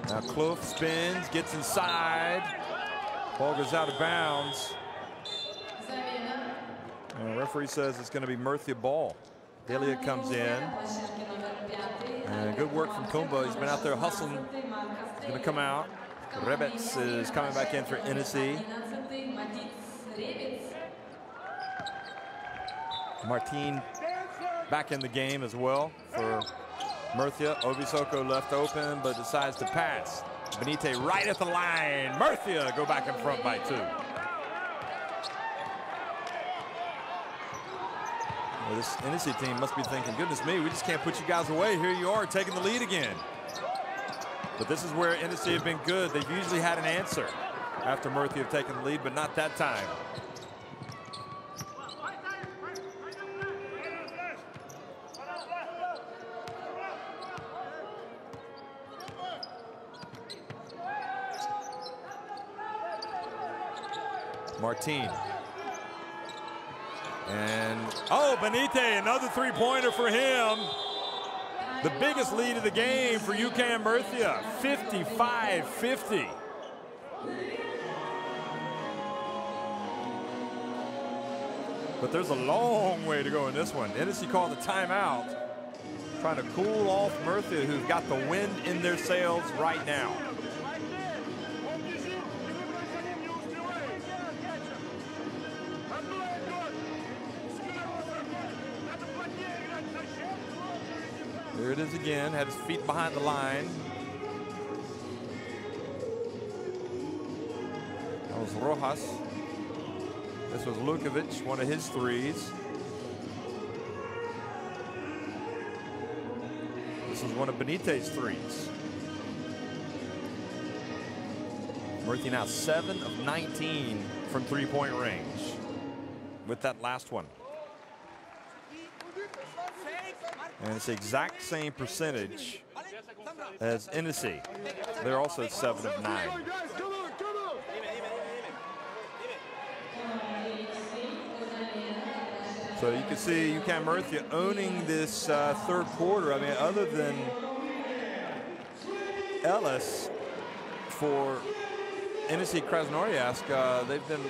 Now Clough spins, gets inside. Ball goes out of bounds. And the referee says it's going to be Murcia ball. Delia comes in. And good work from Kumba. He's been out there hustling. He's going to come out. Rebets is coming back in for Enisey. Martin back in the game as well for Murcia. Ovisoko left open, but decides to pass. Benitez right at the line. Murcia go back in front by 2. Well, this Enisey team must be thinking, goodness me, we just can't put you guys away. Here you are taking the lead again. But this is where Enisey have been good. They've usually had an answer after Murcia have taken the lead, but not that time. Martin. And, oh, Benitez, another three-pointer for him. The biggest lead of the game for UCAM Murcia, 55-50. But there's a long way to go in this one. Enisey called the timeout, trying to cool off Murcia, who've got the wind in their sails right now. Here it is again, had his feet behind the line. That was Rojas. This was Lukovic, one of his threes. This is one of Benitez's threes. Murcia now 7 of 19 from three-point range with that last one. And it's the exact same percentage as Enisey. They're also at 7 of 9. So you can see UCAM Murcia owning this third quarter. I mean, other than Ellis for Enisey Krasnoyarsk, they've been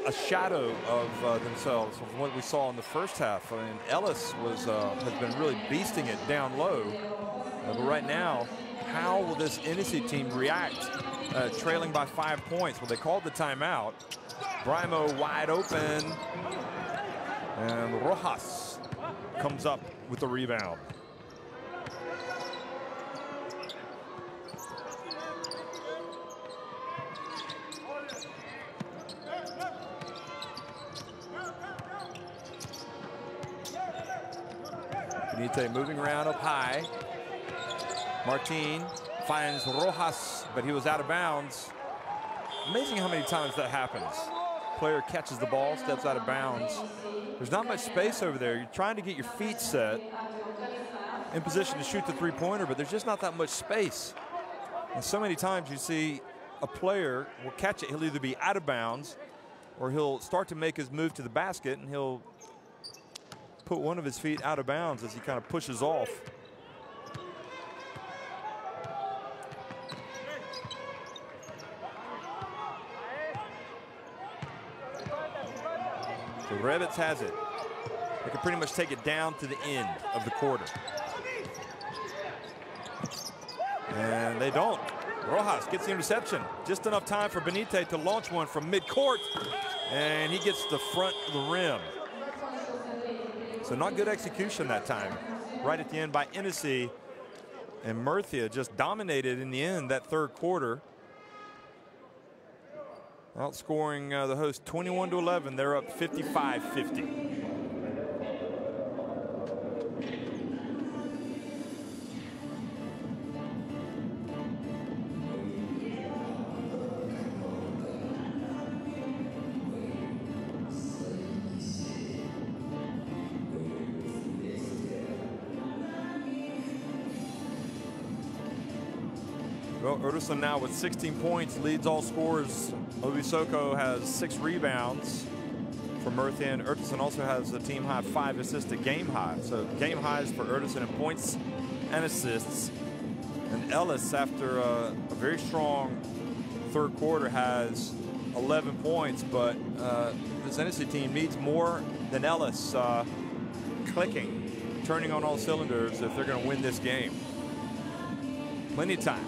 a shadow of themselves from what we saw in the first half. I mean, Ellis was has been really beasting it down low. But right now, how will this Enisey team react trailing by 5 points? Well, they called the timeout. Brimo wide open. And Rojas comes up with the rebound. Benitez moving around up high. Martin finds Rojas, but he was out of bounds. Amazing how many times that happens. Player catches the ball, steps out of bounds. There's not much space over there. You're trying to get your feet set in position to shoot the three-pointer, but there's just not that much space. And so many times you see a player will catch it. He'll either be out of bounds or he'll start to make his move to the basket, and he'll put one of his feet out of bounds as he kind of pushes off. So Rebets has it. They can pretty much take it down to the end of the quarter. And they don't. Rojas gets the interception. Just enough time for Benitez to launch one from midcourt. And he gets the front of the rim. So not good execution that time. Right at the end by Enisey. And Murcia just dominated in the end that third quarter. Outscoring the host 21-11. They're up 55-50. Well, Urtasun now with 16 points, leads all scorers. Obisoko has 6 rebounds for Murcia, and Urtasun also has a team high 5 assists, a game high. So game highs for Urtasun in points and assists. And Ellis, after a very strong third quarter, has 11 points, but this Enisey team needs more than Ellis clicking, turning on all cylinders if they're going to win this game. Plenty of time.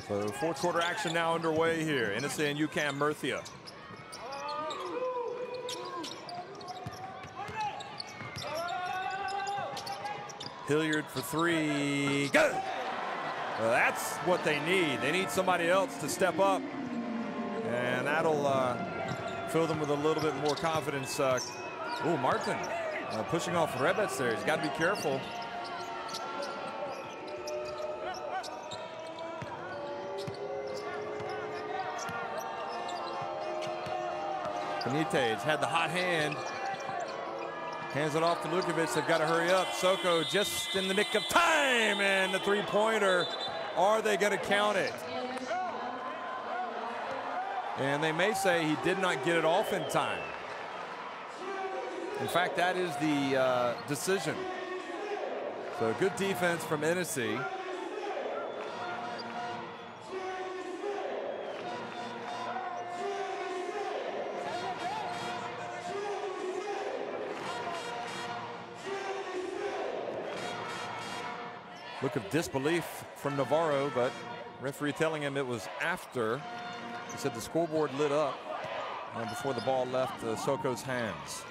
So fourth quarter action now underway here. Enisey and UCAM Murcia. Hilliard for 3. Go! Well, that's what they need. They need somebody else to step up. And that'll fill them with a little bit more confidence. Oh, Martin pushing off Rebets there. He's got to be careful. Benitez had the hot hand. Hands it off to Lukovic. They've got to hurry up. Soko just in the nick of time. And the three-pointer. Are they going to count it? And they may say he did not get it off in time. In fact, that is the decision. So good defense from Enisey. Look of disbelief from Navarro, but referee telling him it was after. He said the scoreboard lit up before the ball left Soko's hands.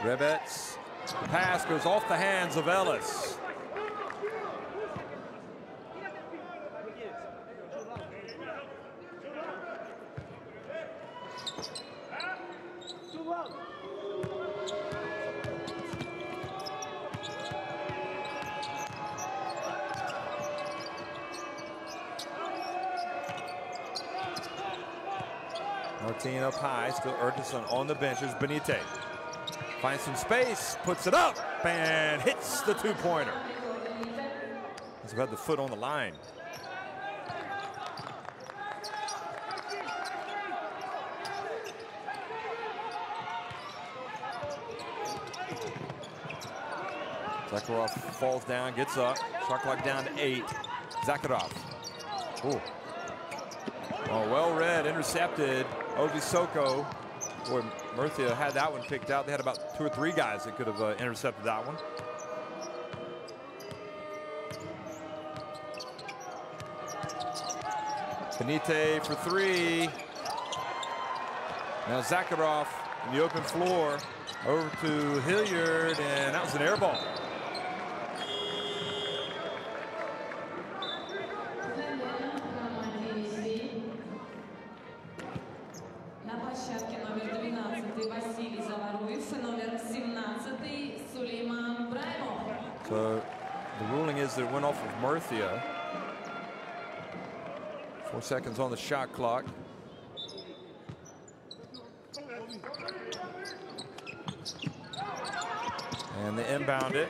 Rebets. The pass goes off the hands of Ellis. Martin up high, still Ertesson on the bench. Here's Benite. Finds some space, puts it up, and hits the two-pointer. He's got the foot on the line. Zakharov falls down, gets up. Shot clock down to 8. Zakharov. Ooh. Oh, well read, intercepted. Ovisoko. Boy, Murcia had that one picked out. They had about 2 or 3 guys that could have intercepted that one. Benite for 3. Now Zakharov in the open floor over to Hilliard, and that was an air ball. So the ruling is that it went off of Murcia. 4 seconds on the shot clock. And they inbound it.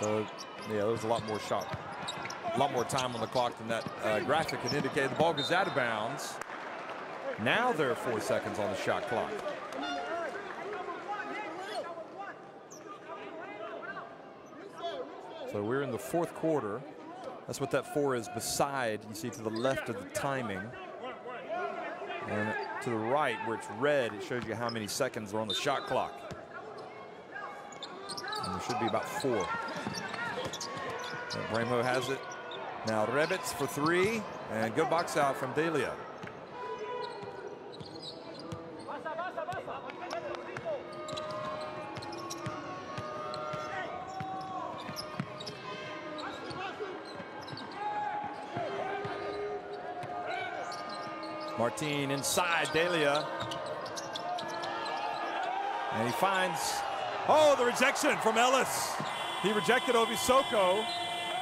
So yeah, there was a lot more time on the clock than that graphic had indicated. The ball goes out of bounds. Now there are 4 seconds on the shot clock. So we're in the 4th quarter. That's what that 4 is beside. You see to the left of the timing. And to the right where it's red, it shows you how many seconds are on the shot clock. And there should be about 4. So Bremo has it. Now Rebitz for 3, and good box out from Delia. Martin inside Delia. And he finds, oh, the rejection from Ellis. He rejected Ovisoko,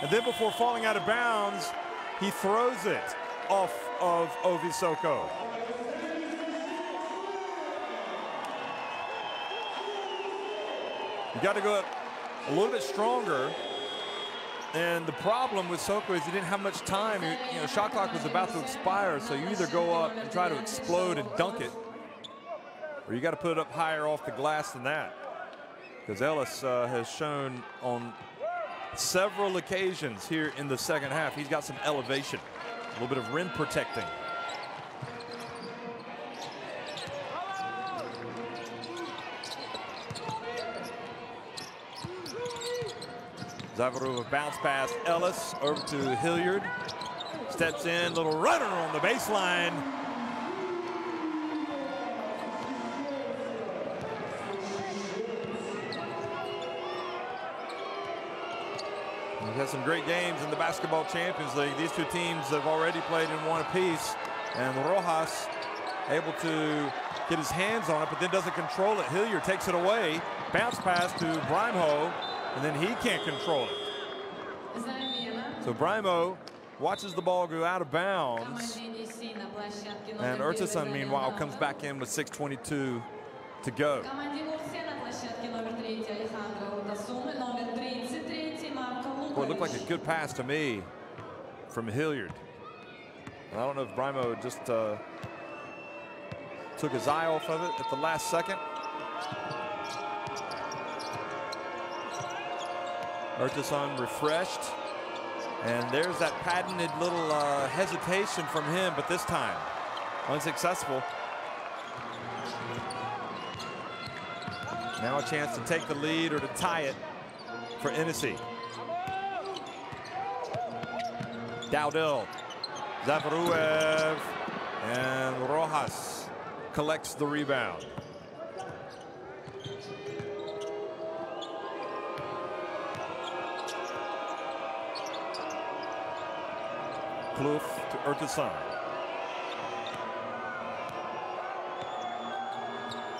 and then before falling out of bounds, he throws it off of Ovisoko. You got to go a little bit stronger. And the problem with Soko is he didn't have much time. You know, shot clock was about to expire, so you either go up and try to explode and dunk it, or you got to put it up higher off the glass than that. Because Ellis has shown on several occasions here in the second half, he's got some elevation, a little bit of rim protecting. Zavarova bounce pass Ellis over to Hilliard. Steps in, little runner on the baseline. We've had some great games in the Basketball Champions League. These 2 teams have already played in 1 apiece. And Rojas able to get his hands on it, but then doesn't control it. Hilliard takes it away. Bounce pass to Brimo. And then he can't control it. So Brimo watches the ball go out of bounds. And Ertesson, meanwhile, comes back in with 6:22 to go. Boy, it looked like a good pass to me from Hilliard. And I don't know if Brimo just took his eye off of it at the last second. Ertesson refreshed, and there's that patented little hesitation from him, but this time unsuccessful. Now a chance to take the lead or to tie it for Enisey. Dowdell, Zavaruev, and Rojas collects the rebound. Kloof to Ertesson.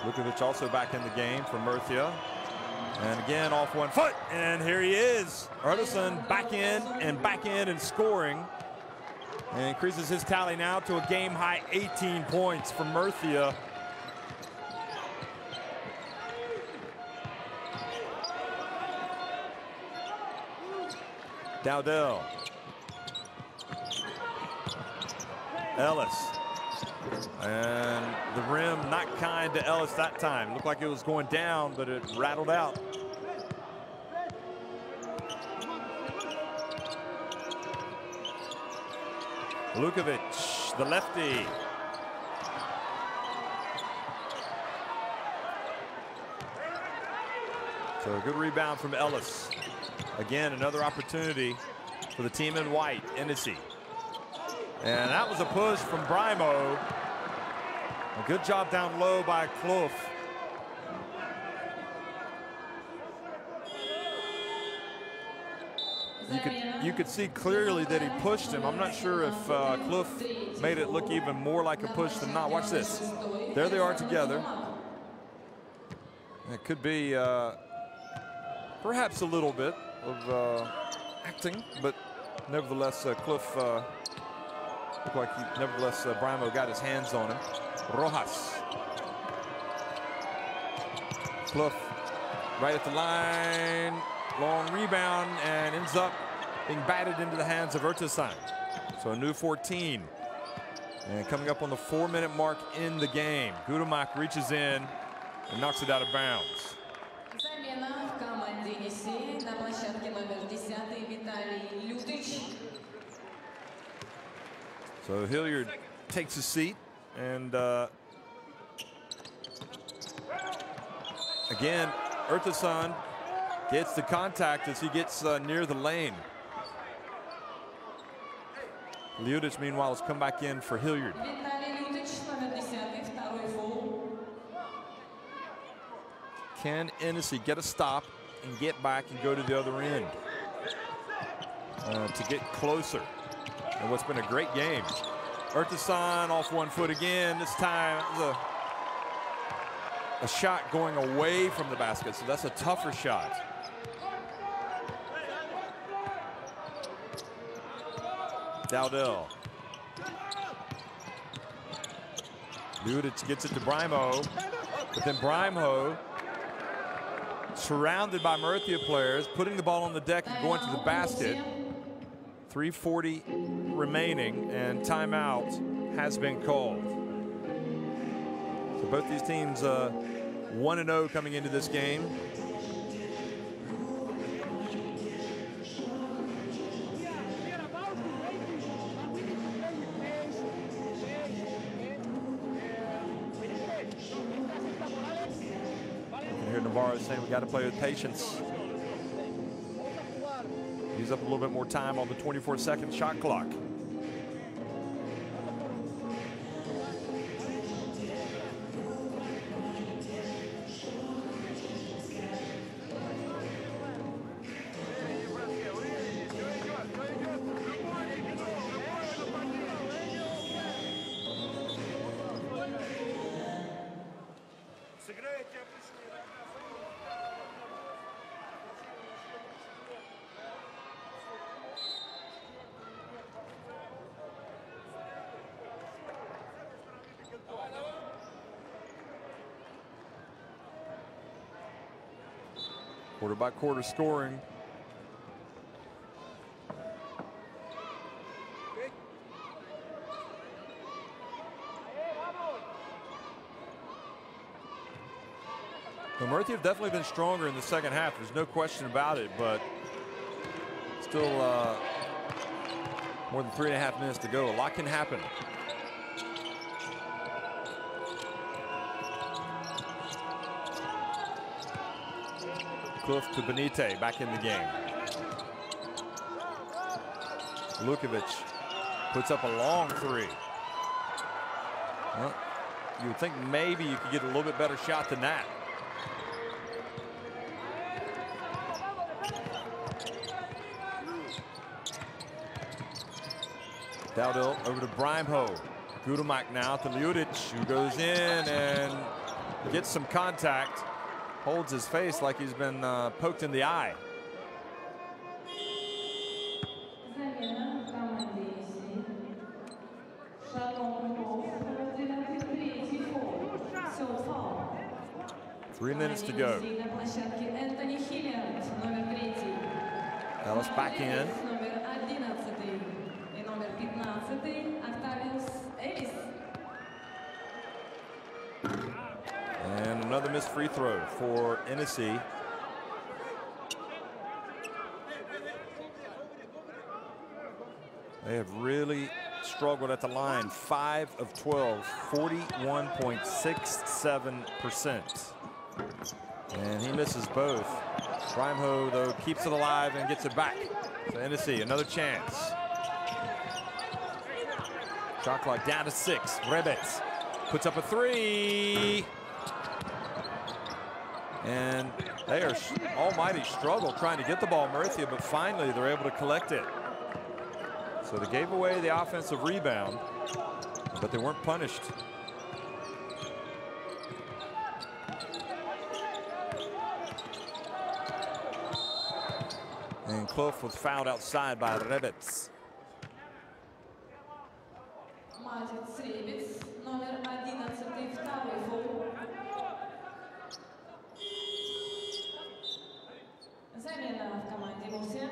Lukovic also back in the game for Murcia. And again, off one foot, and here he is. Erdogan back in and scoring. And increases his tally now to a game-high 18 points for Murcia. Dowdell. Ellis. And the rim not kind to Ellis that time. Looked like it was going down, but it rattled out. Lukovic, the lefty. So a good rebound from Ellis. Again, another opportunity for the team in white, Enisey. And that was a push from Brimo. A good job down low by Clough. You could see clearly that he pushed him. I'm not sure if Clough made it look even more like a push than not. Watch this. There they are together. It could be perhaps a little bit of acting, but nevertheless, Clough looked like nevertheless, Brimo got his hands on him. Rojas. Clough right at the line. Long rebound and ends up being batted into the hands of Erdogan. So a new 14. And coming up on the 4-minute mark in the game. Gudemak reaches in and knocks it out of bounds. So Hilliard takes a seat, and again, Erdogan gets the contact as he gets near the lane. Ljudic, meanwhile, has come back in for Hilliard. Can Enisey get a stop and get back and go to the other end to get closer? And what's been a great game. Erdogan off 1 foot again. This time a shot going away from the basket, so that's a tougher shot. Dowdell. Ljudic gets it to Brimo, but then Brimo, surrounded by Murcia players, putting the ball on the deck and going to the basket. 3:40 remaining, and timeout has been called. So both these teams 1-0 coming into this game. Navarro saying we got to play with patience. Use up a little bit more time on the 24-second shot clock. Quarter by quarter scoring. Well, Murcia have definitely been stronger in the second half. There's no question about it, but still more than 3.5 minutes to go. A lot can happen. Clough to Benite, back in the game. Lukovic puts up a long three. Well, you would think maybe you could get a little bit better shot than that. Dowdell over to Brimo. Gudemak now to Ljudic, who goes in and gets some contact. holds his face like he's been poked in the eye. Замена в команде Enisey. Шагом в 12-й фол. Third foul. 3 minutes to go. На площадке Энтони Хиллиард, номер 3. Ellis back in. Номер 11 и номер 15 Октавиус Элис. And another missed free throw for Enisey. They have really struggled at the line. 5 of 12, 41.67%. And he misses both. Brimho, though, keeps it alive and gets it back. So Enisey, another chance. Shot clock down to 6. Rebec puts up a 3. And they are almighty struggle trying to get the ball, Murcia, but finally they're able to collect it. So they gave away the offensive rebound, but they weren't punished. And Clough was fouled outside by Rebec. Матиц Ребец, номер 11, второй фол. Замена в команде Murcia.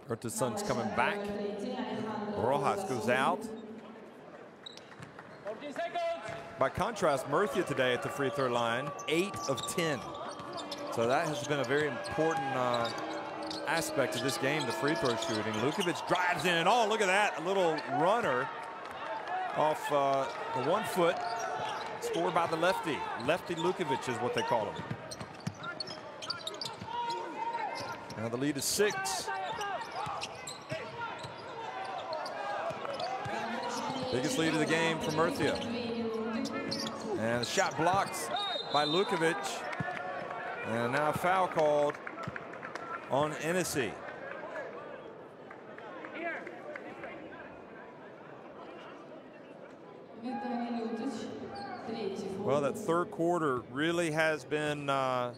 Urtason's coming back. Rojas goes out. By contrast, Murcia today at the free throw line, 8 of 10. So that has been a very important aspect of this game, the free throw shooting. Lukovic drives in, and oh, look at that, a little runner off the 1 foot, scored by the lefty. Lefty Lukovic is what they call him. Now the lead is 6. Biggest lead of the game for Murcia. And the shot blocked by Lukovic. And now a foul called on Enisey. Well, that third quarter really has been the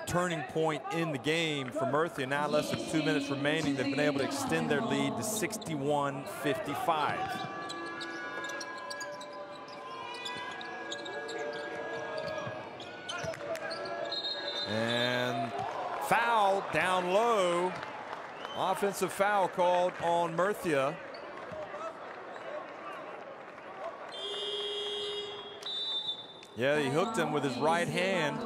turning point in the game for Murcia. Now less than 2 minutes remaining, they've been able to extend their lead to 61-55. And foul down low. Offensive foul called on Murcia. Yeah, he hooked him with his right hand.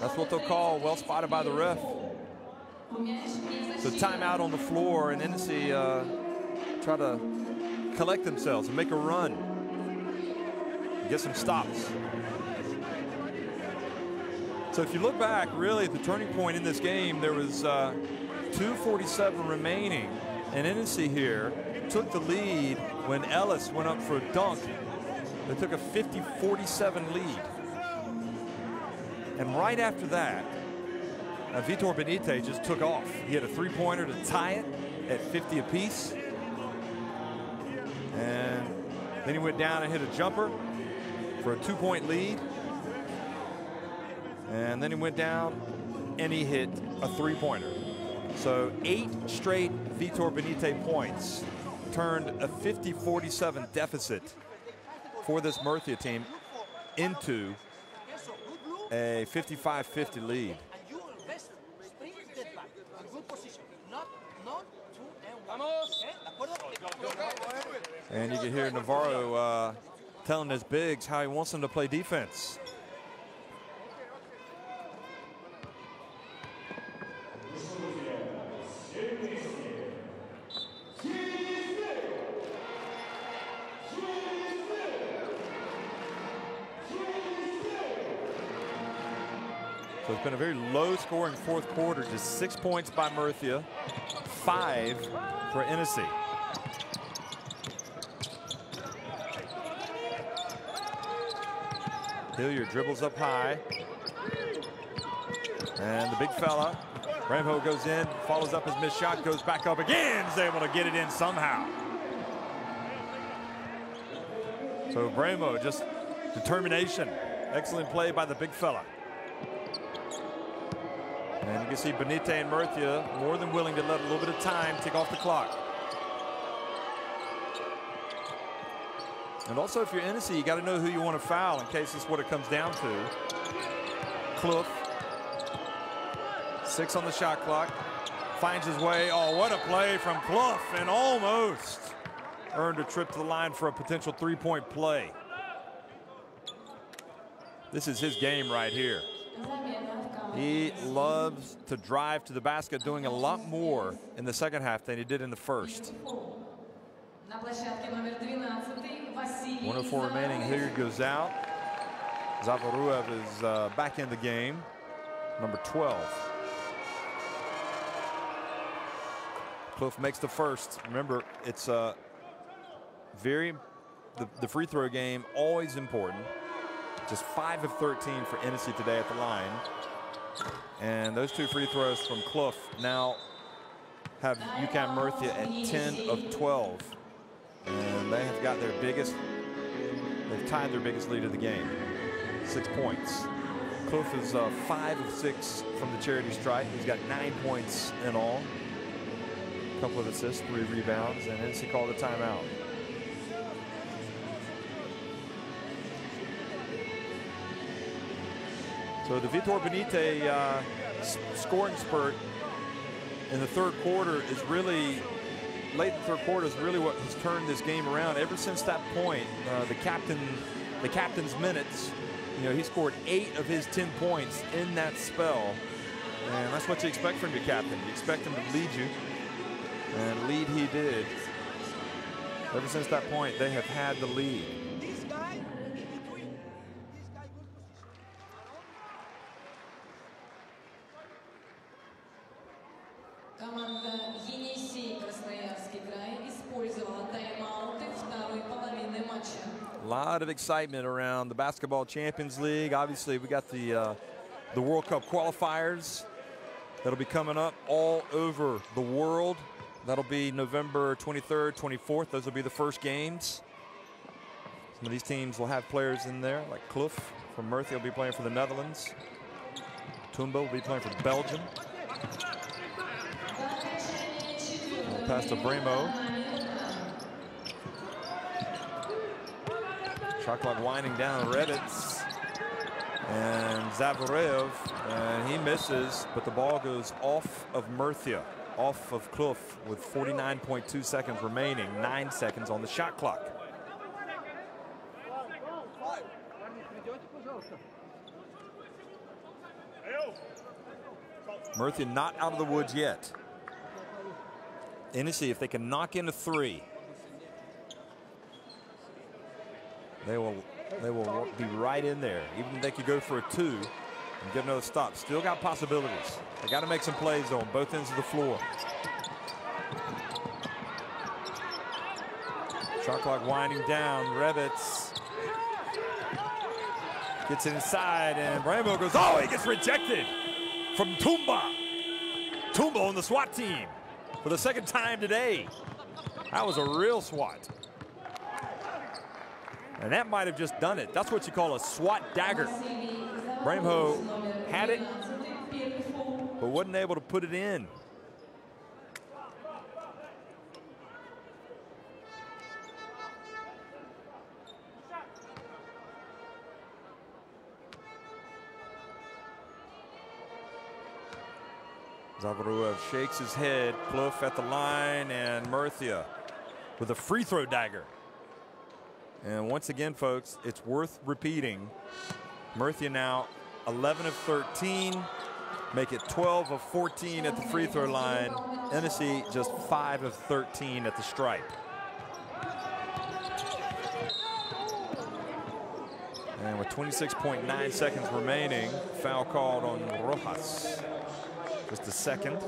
That's what they'll call well spotted by the ref. So timeout on the floor, and Enisey try to collect themselves and make a run. Get some stops. So if you look back, really at the turning point in this game, there was 2:47 remaining, and Enisey here took the lead when Ellis went up for a dunk. They took a 50-47 lead. And right after that, Vitor Benitez just took off. He had a three-pointer to tie it at 50 apiece. And then he went down and hit a jumper for a 2-point lead. And then he went down and he hit a three-pointer. So 8 straight Vitor Benitez points turned a 50-47 deficit for this Murcia team into a 55-50 lead. And you can hear Navarro telling his bigs how he wants them to play defense. So it's been a very low-scoring fourth quarter. Just 6 points by Murcia, 5 for Enisey. Hilliard dribbles up high. And the big fella, Bramho, goes in, follows up his missed shot, goes back up again, is able to get it in somehow. So Bramho, just determination. Excellent play by the big fella. And you can see Benite and Murcia more than willing to let a little bit of time tick off the clock. And also, if you're Enisey, you got to know who you want to foul in case it's what it comes down to. Clough, 6 on the shot clock, finds his way. Oh, what a play from Clough, and almost earned a trip to the line for a potential 3-point play. This is his game right here. He loves to drive to the basket, doing a lot more in the second half than he did in the first. 104 remaining. Hilliard goes out. Zavaruev is back in the game. Number 12. Clough makes the first. Remember, it's the free throw game, always important. Just 5 of 13 for Enisey today at the line. And those 2 free throws from Clough now have UCAM Murcia at 10 of 12. And they have got their biggest, they've tied their biggest lead of the game. 6 points. Clough is 5 of 6 from the charity stripe. He's got 9 points in all. A couple of assists, 3 rebounds, and Enisey called a timeout. So the Vitor Benite scoring spurt in the third quarter is really, late in the third quarter is really what has turned this game around. Ever since that point, the captain's minutes, you know, he scored 8 of his 10 points in that spell. And that's what you expect from your captain. You expect him to lead you, and lead he did. Ever since that point, they have had the lead. Команда Enisey Krasnoyarsk край использовала тайм-ауты второй половины матча. A lot of excitement around the Basketball Champions League. Obviously, we got the World Cup qualifiers that'll be coming up all over the world. That'll be November 23rd, 24th. Those will be the first games. Some of these teams will have players in there, like Clough from Murcia will be playing for the Netherlands. Tumba will be playing for Belgium. Pass to Bremo. Shot clock winding down. Revitz and Zavarev, and he misses, but the ball goes off of Murcia, off of Clough with 49.2 seconds remaining, 9 seconds on the shot clock. Murcia not out of the woods yet. Enisey, if they can knock in a 3, they will be right in there. Even if they could go for a 2 and get another stop. Still got possibilities. They got to make some plays on both ends of the floor. Shot clock winding down. Revitz gets inside, and Bremo goes, oh, he gets rejected from Tumba. Tumba on the SWAT team for the second time today. That was a real SWAT. And that might have just done it. That's what you call a SWAT dagger. Bremo had it, but wasn't able to put it in. Zavaruev shakes his head. Clough at the line, and Murcia with a free throw dagger. And once again, folks, it's worth repeating. Murcia now 11 of 13, make it 12 of 14 at the free throw line. Enisey just 5 of 13 at the stripe. And with 26.9 seconds remaining, foul called on Rojas. Just a second.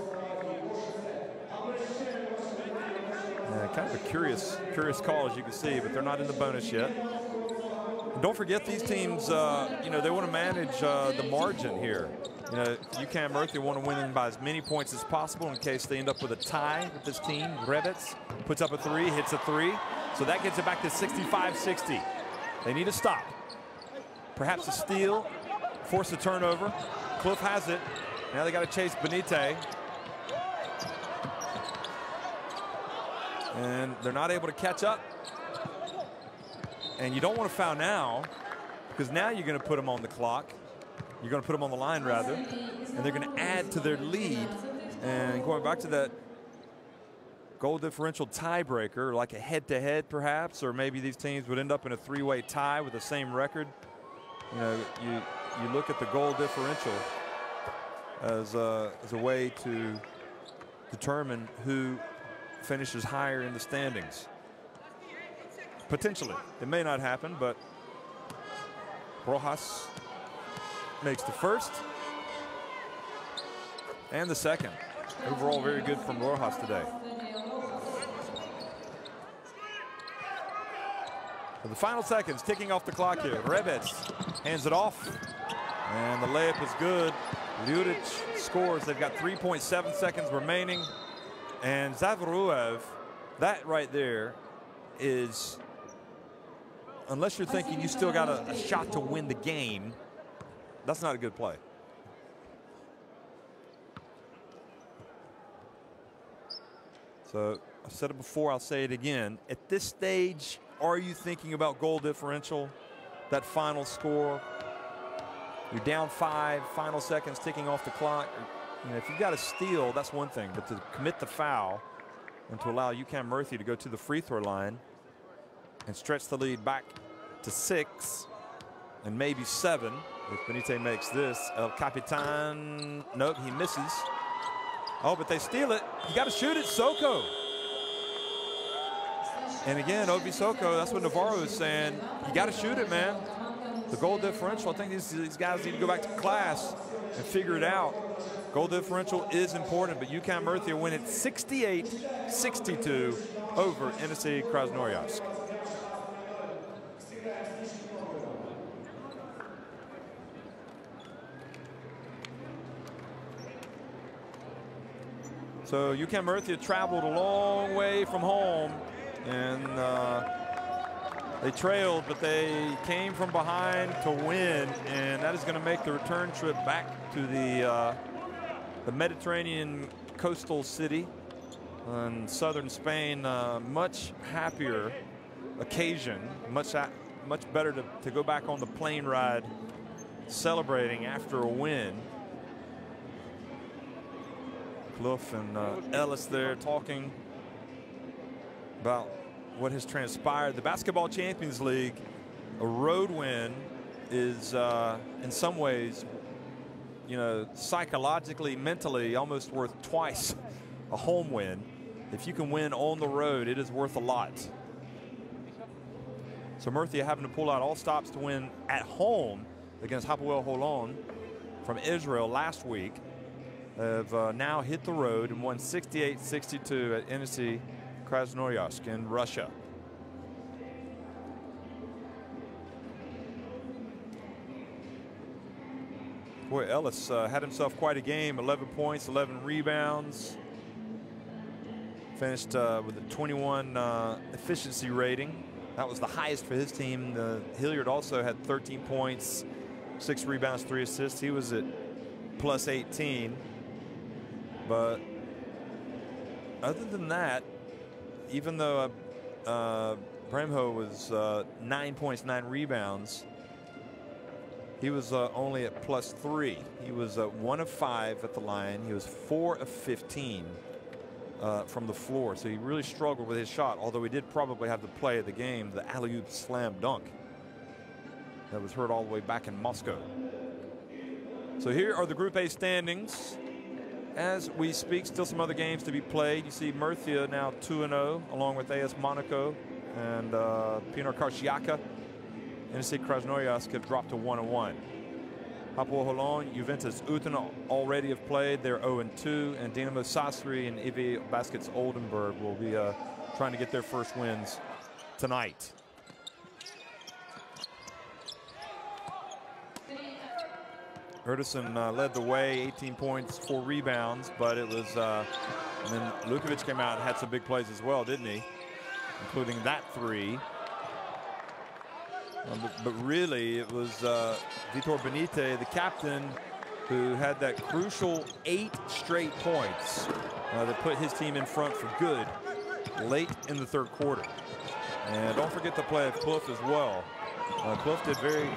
Kind of a curious call, as you can see, but they're not in the bonus yet. And don't forget, these teams, you know, they want to manage the margin here. You know, UCAM Murcia want to win by as many points as possible in case they end up with a tie with this team. Revitz puts up a 3, hits a 3. So that gets it back to 65-60. They need a stop. Perhaps a steal, force a turnover. Clough has it, Now they got to chase Benite. And they're not able to catch up. And you don't want to foul now, because now you're going to put them on the clock. You're going to put them on the line, rather. And they're going to add to their lead. And going back to that goal differential tiebreaker, like a head-to-head perhaps, or maybe these teams would end up in a three-way tie with the same record. You know, you look at the goal differential as a way to determine who finishes higher in the standings. Potentially. It may not happen, but Rojas makes the first and the second. Overall, very good from Rojas today. For the final seconds, ticking off the clock here. Rebec hands it off, and the layup is good. Ljuric scores. They've got 3.7 seconds remaining. And Zavaruev, that right there is, unless you're thinking you still got a shot to win the game, that's not a good play. So I've said it before, I'll say it again. At this stage, are you thinking about goal differential, that final score? You're down 5, final seconds ticking off the clock. You know, if you've got a steal, that's one thing, but to commit the foul and to allow UCAM Murcia to go to the free throw line and stretch the lead back to 6 and maybe 7 if Benite makes this. El Capitan, nope, he misses. Oh, but they steal it. You got to shoot it, Soko. And again, Obi Soko, that's what Navarro is saying. You got to shoot it, man. The goal differential, I think these guys need to go back to class and figure it out. Goal differential is important, but UCAM Murcia win it 68-62 over Enisey Krasnoyarsk. So UCAM Murcia traveled a long way from home, and they trailed, but they came from behind to win, and that is going to make the return trip back to the Mediterranean coastal city in southern Spain much happier occasion, much better to go back on the plane ride celebrating after a win. Clough and Ellis there talking about what has transpired. The Basketball Champions League, a road win is in some ways, you know, psychologically, mentally almost worth twice a home win. If you can win on the road, it is worth a lot. So Murcia having to pull out all stops to win at home against Hapoel Holon from Israel last week have now hit the road and won 68-62 at Enisey Krasnoyarsk in Russia. Boy, Ellis had himself quite a game. 11 points, 11 rebounds. Finished with a 21 efficiency rating. That was the highest for his team. Hilliard also had 13 points, 6 rebounds, 3 assists. He was at plus 18. But other than that, even though Bremho was 9 points, 9 rebounds, he was only at plus 3. He was 1 of 5 at the line. He was 4 of 15 from the floor. So he really struggled with his shot, although he did probably have the play of the game, the alley-oop slam dunk that was heard all the way back in Moscow. So here are the Group A standings. As we speak, still some other games to be played. You see Murcia now 2-0, along with AS Monaco and Pinar Karšiaka. Enisey Krasnoyarsk have dropped to 1-1. Hapoel Holon, Juventus Uten already have played. They're 0-2, and Dinamo Sasri and EV Baskets Oldenburg will be trying to get their first wins tonight. Erdison led the way, 18 points, 4 rebounds, but it was, and then Lukovic came out and had some big plays as well, didn't he? Including that 3. But really, it was Vitor Benite, the captain, who had that crucial 8 straight points that put his team in front for good late in the third quarter. And don't forget to play Cliff as well. Cliff did very,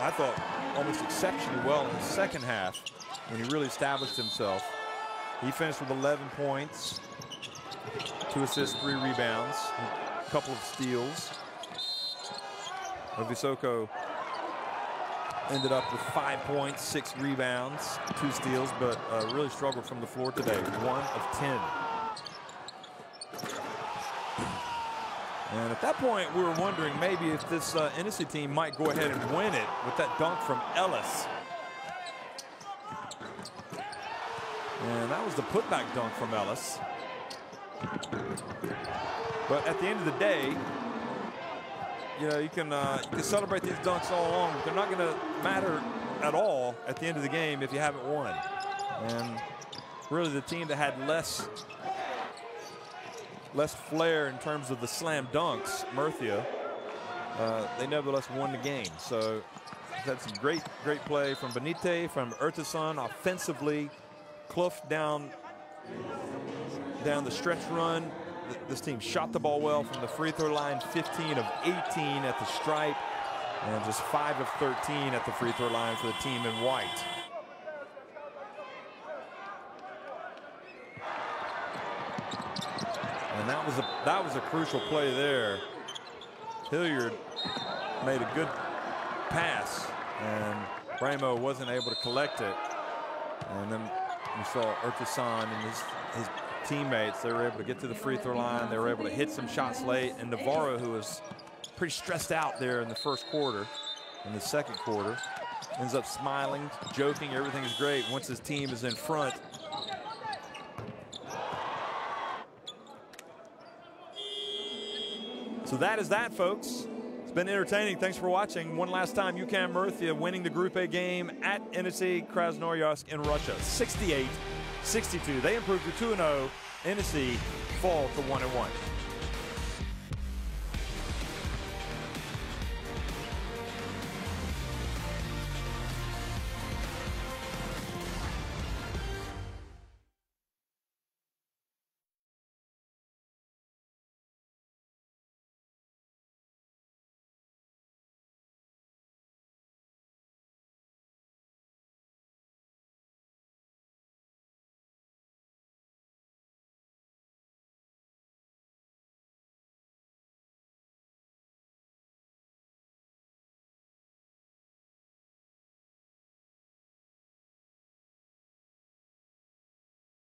I thought, almost exceptionally well in the second half when he really established himself. He finished with 11 points, 2 assists, 3 rebounds, a couple of steals. Visoko ended up with 5 points, 6 rebounds, 2 steals, but really struggled from the floor today, 1 of 10. And at that point, we were wondering maybe if this Enisey team might go ahead and win it with that dunk from Ellis. And that was the putback dunk from Ellis. But at the end of the day, you know, you can celebrate these dunks all along, but they're not going to matter at all at the end of the game if you haven't won. And really the team that had less flair in terms of the slam dunks, Murcia, they nevertheless won the game. So had some great play from Benite, from Ertason offensively. Clough down the stretch run. This team shot the ball well from the free throw line, 15 of 18 at the stripe, and just 5 of 13 at the free throw line for the team in white. And that was a crucial play there. Hilliard made a good pass, and Bramo wasn't able to collect it. And then you saw Ertason and his teammates, they were able to get to the free throw line. They were able to hit some shots late. And Navarro, who was pretty stressed out there in the first quarter, in the second quarter, ends up smiling, joking, everything's great once his team is in front. So that is that, folks. It's been entertaining. Thanks for watching. One last time, UCAM Murcia winning the Group A game at Enisey Krasnoyarsk in Russia, 68-62. They improved to 2-0. Enisey fall to 1-1.